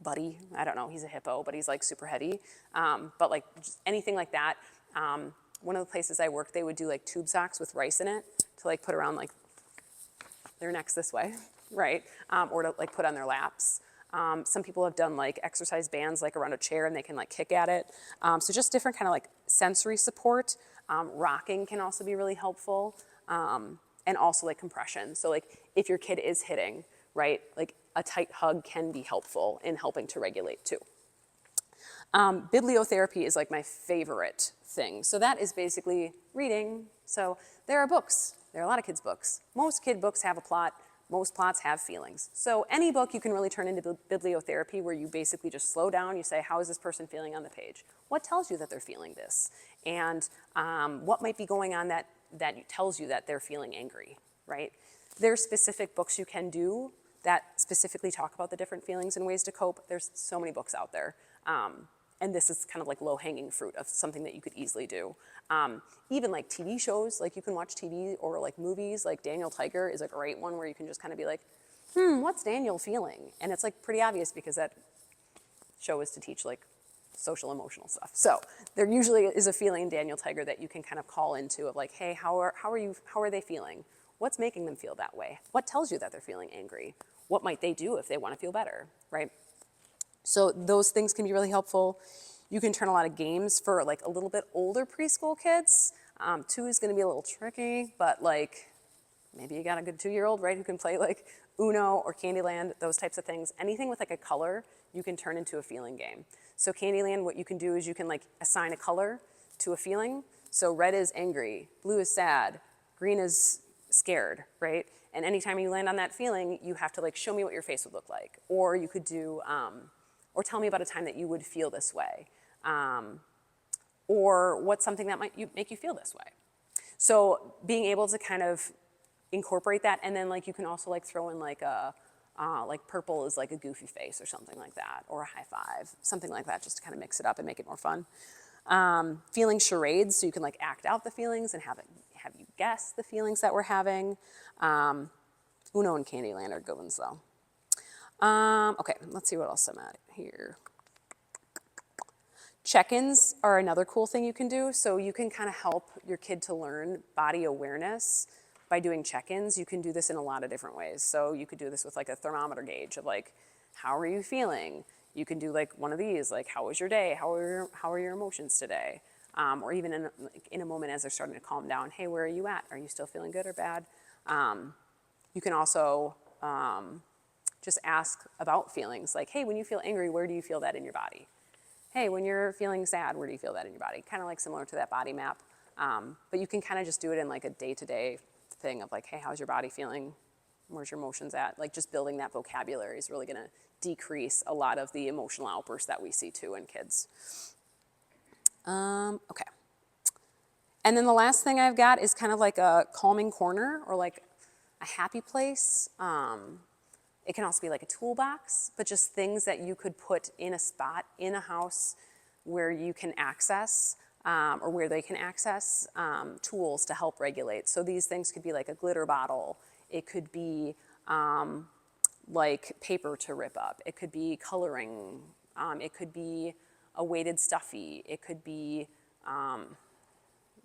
buddy. I don't know, he's a hippo, but he's like super heady. But like just anything like that. One of the places I worked, they would do like tube socks with rice in it to like put around like their necks this way, right? Or to like put on their laps. Some people have done like exercise bands like around a chair, and they can like kick at it. So just different kind of like sensory support. Rocking can also be really helpful. And also like compression. So like if your kid is hitting, right, like a tight hug can be helpful in helping to regulate too. Bibliotherapy is like my favorite thing. So that is basically reading. So there are books. There are a lot of kids' books. Most kid books have a plot. Most plots have feelings. So any book you can really turn into bibliotherapy, where you basically just slow down, you say, how is this person feeling on the page? What tells you that they're feeling this? And what might be going on that tells you that they're feeling angry, right? There's specific books you can do that specifically talk about the different feelings and ways to cope. There's so many books out there. And this is kind of like low-hanging fruit of something that you could easily do. Even like TV shows, like you can watch TV or like movies, like Daniel Tiger is a great one where you can just kind of be like, what's Daniel feeling? And it's like pretty obvious because that show is to teach like social emotional stuff. So there usually is a feeling in Daniel Tiger that you can kind of call into of like, hey, how are they feeling? What's making them feel that way? What tells you that they're feeling angry? What might they do if they want to feel better, right? So those things can be really helpful. You can turn a lot of games for like a little bit older preschool kids. 2 is going to be a little tricky, but like maybe you got a good 2-year-old, right, who can play like Uno or Candyland, those types of things. Anything with like a color, you can turn into a feeling game. So Candyland, what you can do is you can like assign a color to a feeling. So red is angry, blue is sad, green is scared, right? And anytime you land on that feeling, you have to like show me what your face would look like. Or you could do, or tell me about a time that you would feel this way. Or what's something that might make you feel this way. So being able to kind of incorporate that, and then like you can also like throw in like a, like purple is like a goofy face or something like that, or a high five, something like that, just to kind of mix it up and make it more fun. Feeling charades, so you can like act out the feelings and have you guess the feelings that we're having. Uno and Candyland are good ones though. Okay, let's see what else I'm at here. Check-ins are another cool thing you can do. So you can kind of help your kid to learn body awareness by doing check-ins. You can do this in a lot of different ways. So you could do this with like a thermometer gauge of like, how are you feeling? You can do like one of these, like how was your day? How are your emotions today? Or even in a moment as they're starting to calm down, hey, where are you at? Are you still feeling good or bad? You can also just ask about feelings, like, hey, when you feel angry, where do you feel that in your body? Hey, when you're feeling sad, where do you feel that in your body? Kind of like similar to that body map. But you can kind of just do it in like a day-to-day thing of like, hey, how's your body feeling? Where's your emotions at? Like just building that vocabulary is really gonna decrease a lot of the emotional outbursts that we see too in kids. Okay. And then the last thing I've got is kind of like a calming corner or like a happy place. It can also be like a toolbox, but just things that you could put in a spot in a house where you can access or where they can access tools to help regulate. So these things could be like a glitter bottle. It could be like paper to rip up. It could be coloring. It could be a weighted stuffy. It could be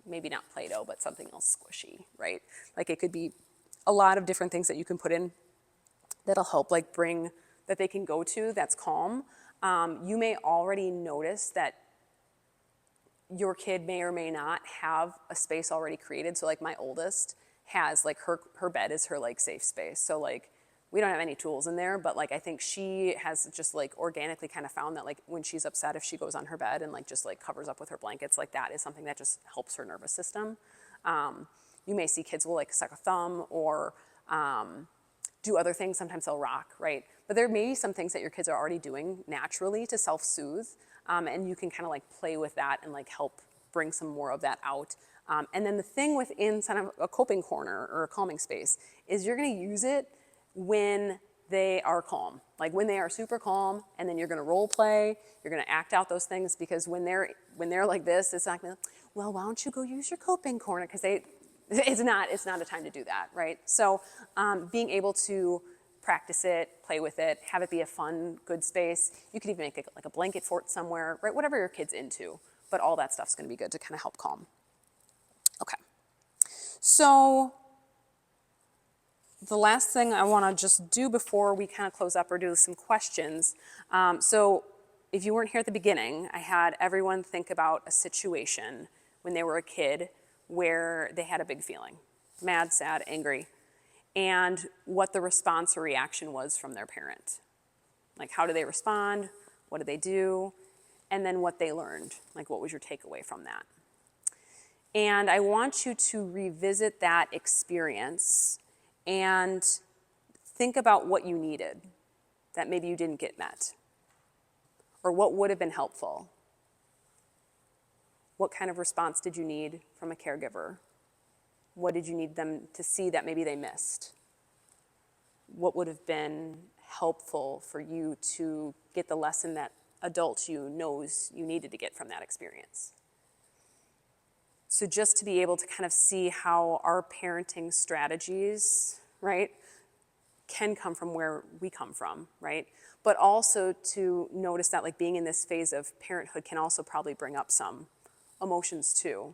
maybe not Play-Doh, but something else squishy, right? Like it could be a lot of different things that you can put in that'll help like bring, that they can go to that's calm. You may already notice that your kid may or may not have a space already created. So like my oldest has like her bed is her like safe space. So like we don't have any tools in there, but like I think she has just like organically kind of found that like when she's upset, if she goes on her bed and like just like covers up with her blankets, like that is something that just helps her nervous system. You may see kids will like suck a thumb or do other things. Sometimes they'll rock, right? But there may be some things that your kids are already doing naturally to self-soothe, and you can kind of like play with that and like help bring some more of that out. And then the thing within kind of a coping corner or a calming space is you're gonna use it when they are calm, like when they are super calm, and then you're gonna role play, you're gonna act out those things, because when they're like this, it's not gonna, well, why don't you go use your coping corner? Because it's not a time to do that, right? So being able to practice it, play with it, have it be a fun, good space. You could even make it like a blanket fort somewhere, right? Whatever your kid's into, but all that stuff's gonna be good to kind of help calm. Okay, so the last thing I wanna just do before we kind of close up or do some questions. So if you weren't here at the beginning, I had everyone think about a situation when they were a kid where they had a big feeling, mad, sad, angry, and what the response or reaction was from their parent. Like how did they respond, what did they do, and then what they learned, like what was your takeaway from that. And I want you to revisit that experience and think about what you needed that maybe you didn't get met, or what would have been helpful. What kind of response did you need from a caregiver? What did you need them to see that maybe they missed? What would have been helpful for you to get the lesson that adult you knows you needed to get from that experience? So just to be able to kind of see how our parenting strategies, right, can come from where we come from, right? But also to notice that like being in this phase of parenthood can also probably bring up some emotions too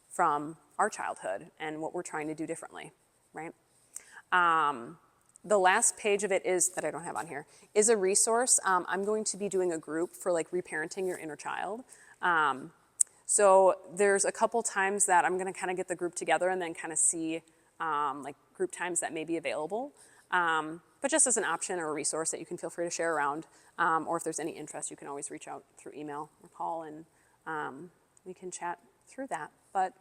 from our childhood and what we're trying to do differently, right? The last page of it is, that I don't have on here, is a resource. I'm going to be doing a group for like reparenting your inner child. So there's a couple times that I'm gonna kind of get the group together and then kind of see like group times that may be available. But just as an option or a resource that you can feel free to share around, or if there's any interest, you can always reach out through email or call and we can chat through that. But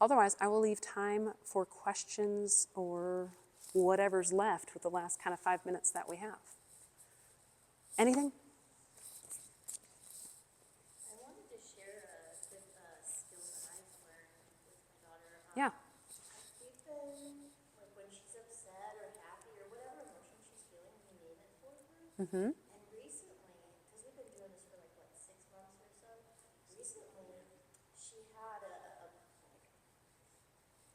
otherwise, I will leave time for questions or whatever's left with the last kind of 5 minutes that we have. Anything? I wanted to share a good skill that I've learned with my daughter. Yeah. We've been, like, when she's upset or happy or whatever emotion she's feeling, we name it for her. Mm-hmm. And recently, because we've been doing this for like, what, 6 months or so, recently she had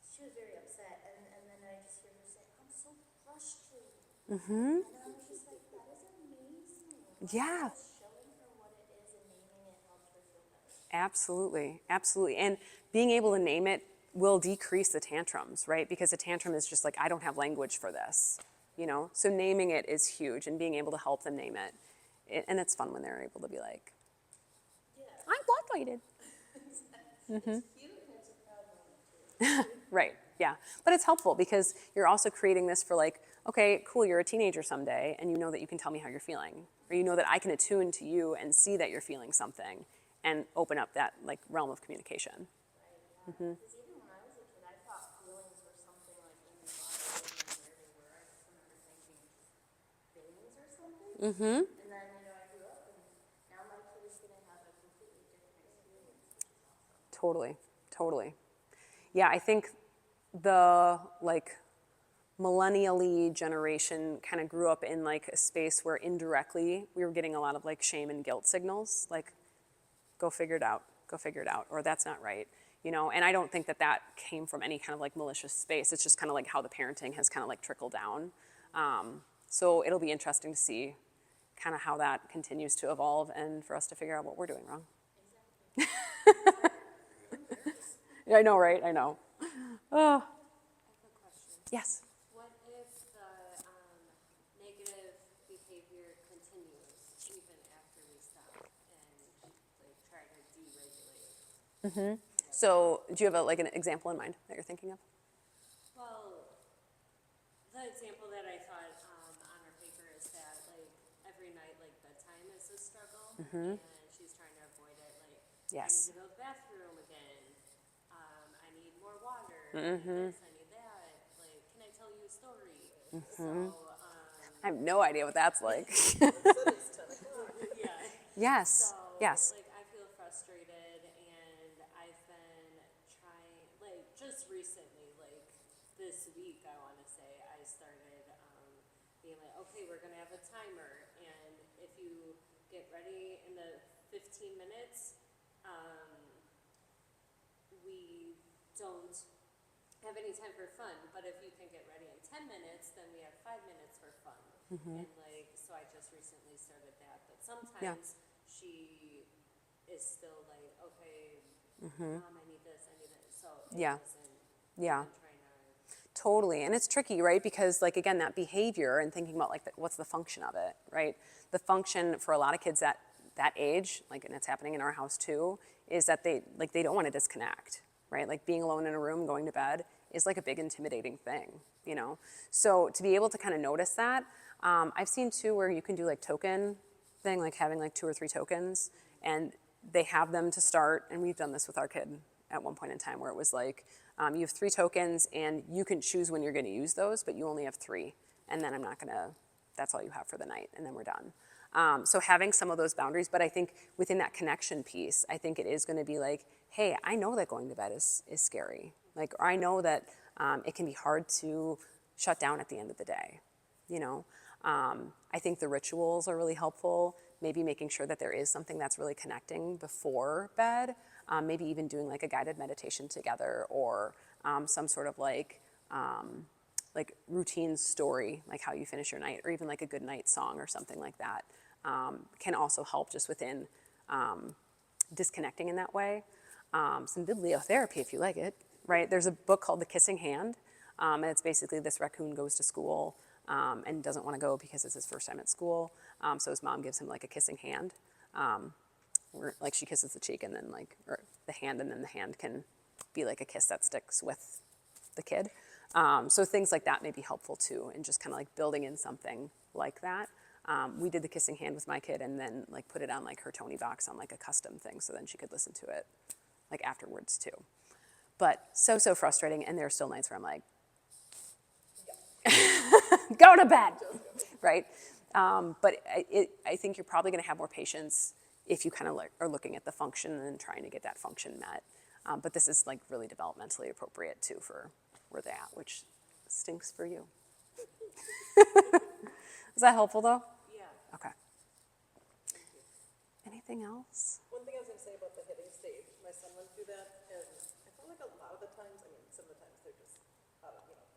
she was very upset, and then I just hear her say, "I'm so frustrated." Mm-hmm. And I was just like, that is amazing. Yeah. Just showing her what it is and naming it helped her feel better. Absolutely, absolutely. And being able to name it will decrease the tantrums, right? Because a tantrum is just like, I don't have language for this, you know? So naming it is huge and being able to help them name it. And it's fun when they're able to be like, Yeah. I'm frustrated. It's cute and it's a proud moment too. Right, yeah. But it's helpful because you're also creating this for like, okay, cool, you're a teenager someday and you know that you can tell me how you're feeling. Or you know that I can attune to you and see that you're feeling something and open up that like realm of communication. Right, yeah. Because even when I was a kid, I thought feelings were something like in the body and where they were. I just remember thinking feelings or something. Mm-hmm. And then, I grew up and now my kid is going to have a completely different experience, which is awesome. Totally, totally. Yeah, I think the like millennial-y generation kind of grew up in like a space where indirectly we were getting a lot of like shame and guilt signals, like go figure it out, or that's not right, you know? And I don't think that that came from any kind of like malicious space. It's just kind of like how the parenting has kind of like trickled down. So it'll be interesting to see kind of how that continues to evolve and for us to figure out what we're doing wrong. Exactly. Yeah, I know, right? I know. Oh, I have a question. yes. What if the negative behavior continues even after we stop and like try to deregulate? So do you have like an example in mind that you're thinking of? Well, the example that I thought on our paper is that like every night like bedtime is a struggle and she's trying to avoid it. Like Yes. I need to go to the bathroom again. I need more water. I need this. I need that. Like, can I tell you a story? So I have no idea what that's like. yeah. Yes. So, Yes. like, I feel frustrated, and I've been trying, like, just recently, like, this week, I want to say, I started being like, okay, we're going to have a timer, and if you get ready in the 15 minutes, we don't have any time for fun, but if you can get ready in 10 minutes, then we have 5 minutes for fun. And like, so I just recently started that, but sometimes she is still like, okay, Mom, I need this, I need it. So it Yeah. doesn't, Yeah. I'm trying to, Totally. And it's tricky, right? Because like, again, that behavior and thinking about like, what's the function of it, right? The function for a lot of kids at that age, like, and it's happening in our house too, is that they don't want to disconnect, right? Like being alone in a room, going to bed is like a big intimidating thing, you know? So to be able to kind of notice that, I've seen too where you can do like token thing, like having like 2 or 3 tokens, and they have them to start, and we've done this with our kid at one point in time where it was like, you have 3 tokens and you can choose when you're going to use those, but you only have 3. and then that's all you have for the night, and then we're done. So having some of those boundaries, but I think within that connection piece, I think it is going to be like, hey, I know that going to bed is scary. Like, or I know that it can be hard to shut down at the end of the day, you know. I think the rituals are really helpful. Maybe making sure that there is something that's really connecting before bed. Maybe even doing like a guided meditation together, or some sort of like routine story, like how you finish your night, or even like a good night song or something like that, can also help just within disconnecting in that way. Some bibliotherapy if you like it, right? There's a book called The Kissing Hand, and it's basically this raccoon goes to school and doesn't want to go because it's his first time at school, so his mom gives him like a kissing hand, where like she kisses the cheek and then or the hand, and then the hand can be like a kiss that sticks with the kid. So things like that may be helpful too, and just kind of like building in something like that. We did the kissing hand with my kid, and then like put it on like her Tony box on like a custom thing, so then she could listen to it like afterwards too. But so frustrating, and there are still nights where I'm like, go to bed, right? But I think you're probably going to have more patience if you kind of are looking at the function and trying to get that function met. But this is like really developmentally appropriate too for where they're at, which stinks for you. Is that helpful though? Yeah. Okay. Anything else? One thing I was going to say about the hitting stage, my son went through that, and I felt like a lot of the times, I mean, some of the times they're just,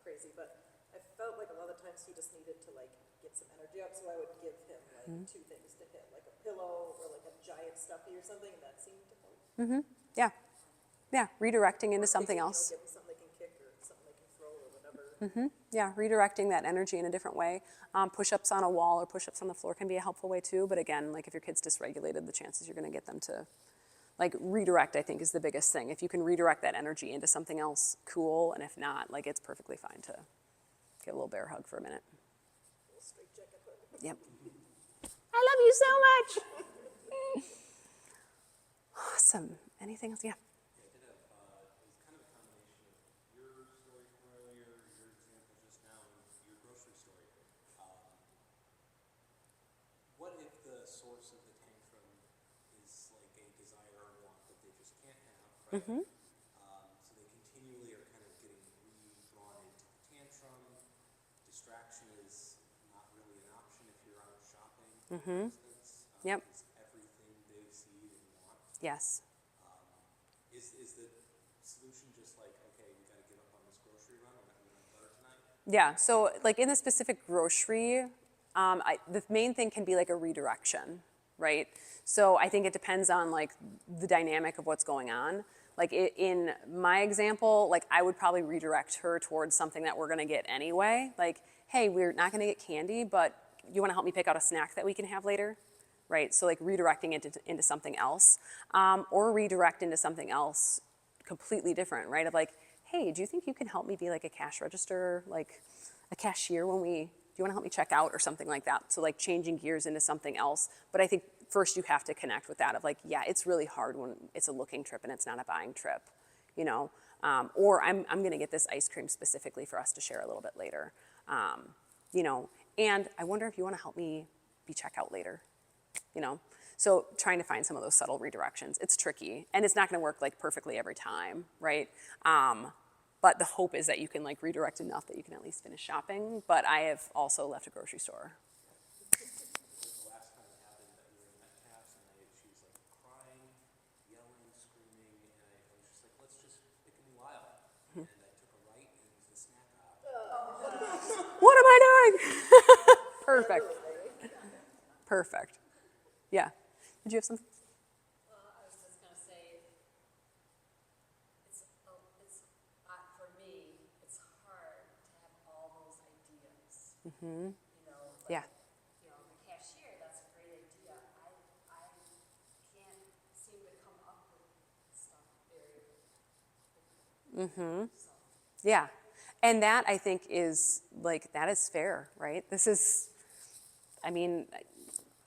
crazy, but I felt like a lot of the times he just needed to like get some energy up, so I would give him like two things to hit, like a pillow or like a giant stuffy or something, and that seemed to help. Yeah. Yeah, redirecting into something Thinking, else. Give him something they can kick or something they can throw or whatever. Yeah, redirecting that energy in a different way. Push-ups on a wall or push-ups on the floor can be a helpful way too, but again, like if your kid's dysregulated, the chances you're going to get them to, like, redirect, I think, is the biggest thing. If you can redirect that energy into something else, cool, and if not, like, it's perfectly fine to get a little bear hug for a minute. Little straight jacket hood. Yep. I love you so much. Awesome. Anything else? Yeah. Yeah, I did have, it was kind of a combination of your story from earlier, your example just now, and your grocery story. What if the source of the tantrum is like a desire or want that they just can't have, right? So they continually are kind of getting re-drawn into the tantrum. Distraction is not really an option if you're out shopping, for instance. Yep. It's everything they see and want. Yes. Is the solution just like, okay, we got to give up on this grocery run, we're not going to butter tonight? Yeah, so like in the specific grocery, the main thing can be like a redirection, right? So I think it depends on like the dynamic of what's going on. Like in my example, like I would probably redirect her towards something that we're gonna get anyway. Like, hey, we're not gonna get candy, but you wanna help me pick out a snack that we can have later? Right, so like redirecting it into something else, or redirect into something else completely different, right? Of like, hey, do you think you can help me be like a cash register, like a cashier do you wanna help me check out or something like that? So like changing gears into something else. But I think first you have to connect with that of like, yeah, it's really hard when it's a looking trip and it's not a buying trip, you know? Or I'm gonna get this ice cream specifically for us to share a little bit later, you know? And I wonder if you wanna help me be checkout later, you know? So trying to find some of those subtle redirections. It's tricky, and it's not gonna work like perfectly every time, right? But the hope is that you can like redirect enough that you can at least finish shopping. But I have also left a grocery store. The last time it happened that we were in Metcalf's, and she was like crying, yelling, screaming, and I was just like, let's just pick a new aisle. And I took a right, and it was the snack aisle. What am I doing? Perfect. Perfect. Yeah. Did you have something? Well, I was just gonna say, for me, it's hard to have all those ideas. You know, like, Yeah. you know, the cashier, that's a great idea. I can't seem to come up with stuff very quickly. So, Yeah. And that I think is like, that is fair, right? I mean,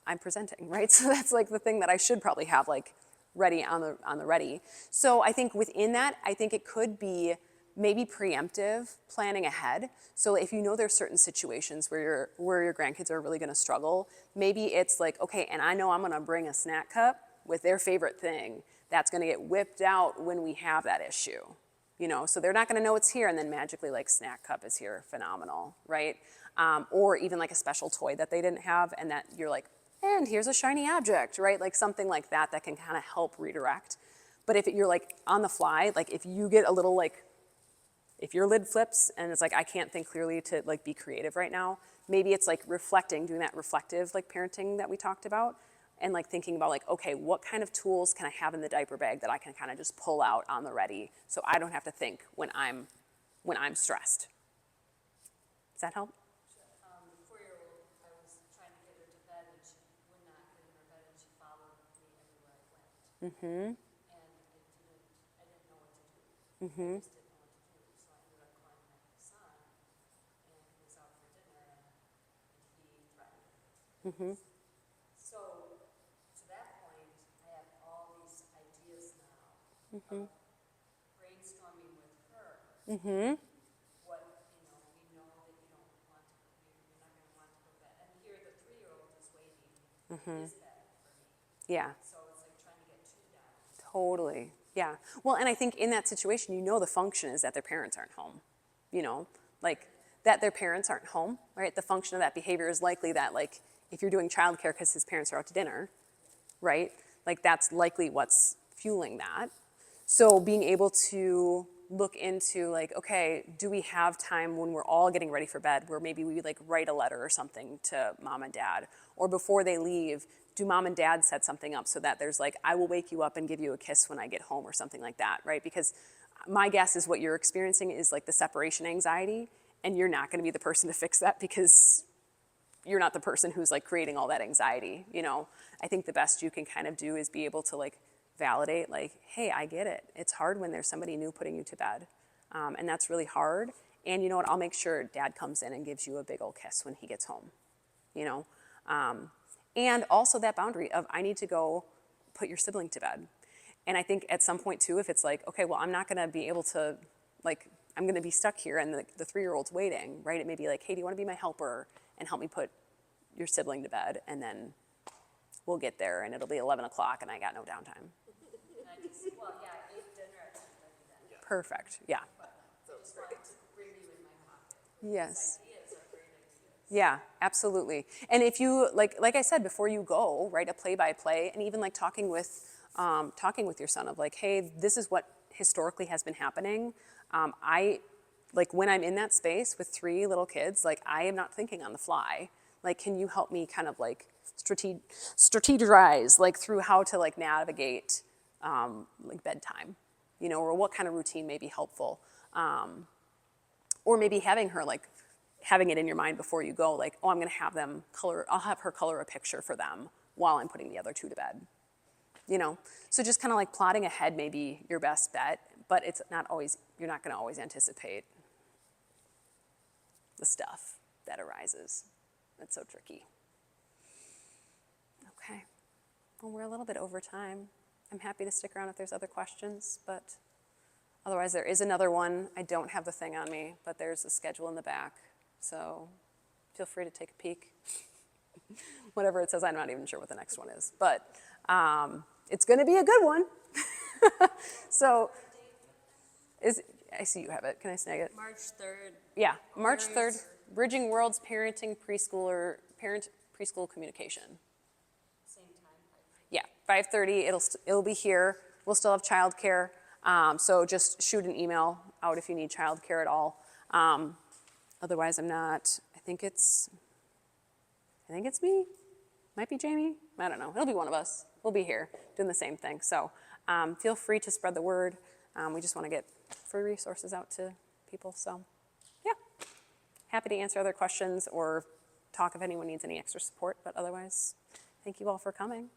I'm presenting, right? So that's like the thing that I should probably have like ready on the ready. So I think within that, I think it could be maybe preemptive planning ahead. So if you know there's certain situations where your grandkids are really gonna struggle, maybe it's like, okay, and I know I'm gonna bring a snack cup with their favorite thing that's gonna get whipped out when we have that issue. So they're not gonna know it's here and then magically like snack cup is here, phenomenal, right? Or even like a special toy that they didn't have and that you're like, and here's a shiny object, right? Like something like that that can kind of help redirect. But if you're like on the fly, like if you get a little like, if your lid flips and it's like, I can't think clearly to like be creative right now, maybe it's like reflecting, doing that reflective like parenting that we talked about, and like thinking about like, okay, what kind of tools can I have in the diaper bag that I can kind of just pull out on the ready so I don't have to think when I'm stressed. Does that help? The 4-year-old, I was trying to get her to bed and she would not get in her bed and she followed me everywhere I went. And I didn't know what to do. I just didn't know what to do. So I ended up calling my son and he was out for dinner and he threatened her. So to that point, I have all these ideas now of brainstorming with her. What, we know that you don't want to, you're not going to want to go to bed. And here the 3-year-old is waiting in his bed for me. Yeah. So it's like trying to get 2 down. Totally. Yeah. Well, and I think in that situation, the function is that their parents aren't home. Like that their parents aren't home, right? The function of that behavior is likely that, like, if you're doing childcare because his parents are out to dinner, right? Like that's likely what's fueling that. So being able to look into like, okay, do we have time when we're all getting ready for bed where maybe we like write a letter or something to mom and dad, or before they leave, do mom and dad set something up so that there's like, I will wake you up and give you a kiss when I get home or something like that, right? Because my guess is what you're experiencing is like the separation anxiety, and you're not going to be the person to fix that because you're not the person who's like creating all that anxiety. I think the best you can kind of do is be able to like validate like, hey, I get it. It's hard when there's somebody new putting you to bed. And that's really hard. And you know what, I'll make sure dad comes in and gives you a big old kiss when he gets home, And also that boundary of I need to go put your sibling to bed. And I think at some point too, if it's like, okay, well, I'm not gonna be able to, like, I'm gonna be stuck here and the 3-year-old's waiting, right? It may be like, hey, do you wanna be my helper and help me put your sibling to bed? And then we'll get there and it'll be 11 o'clock and I got no downtime. And I just, I ate dinner at 10:30 then. Perfect, yeah. But I just wanted to bring you in my pocket. Yes. These ideas are great ideas. Yeah, absolutely. And if you, like I said, before you go, write a play-by-play, and even like talking with your son of like, hey, this is what historically has been happening. Like when I'm in that space with 3 little kids, like I am not thinking on the fly. Like, can you help me kind of like strategize like through how to like navigate like bedtime, or what kind of routine may be helpful. Or maybe having it in your mind before you go, like, oh, I'll have her color a picture for them while I'm putting the other 2 to bed. So just kind of like plotting ahead may be your best bet, but you're not going to always anticipate the stuff that arises. It's so tricky. Okay. Well, we're a little bit over time. I'm happy to stick around if there's other questions, but otherwise there is another one. I don't have the thing on me, but there's a schedule in the back, so feel free to take a peek. Whatever it says, I'm not even sure what the next one is, but it's going to be a good one. So, I see you have it. Can I snag it? March 3rd. Yeah, March 3rd, Bridging Worlds Parenting Preschool Communication. Same time. Yeah, 5:30. It'll be here. We'll still have childcare. So just shoot an email out if you need childcare at all. Otherwise, I'm not. I think it's me. Might be Jamie. I don't know. It'll be one of us. We'll be here doing the same thing. So feel free to spread the word. We just want to get free resources out to people. So yeah, happy to answer other questions or talk if anyone needs any extra support. But otherwise, thank you all for coming.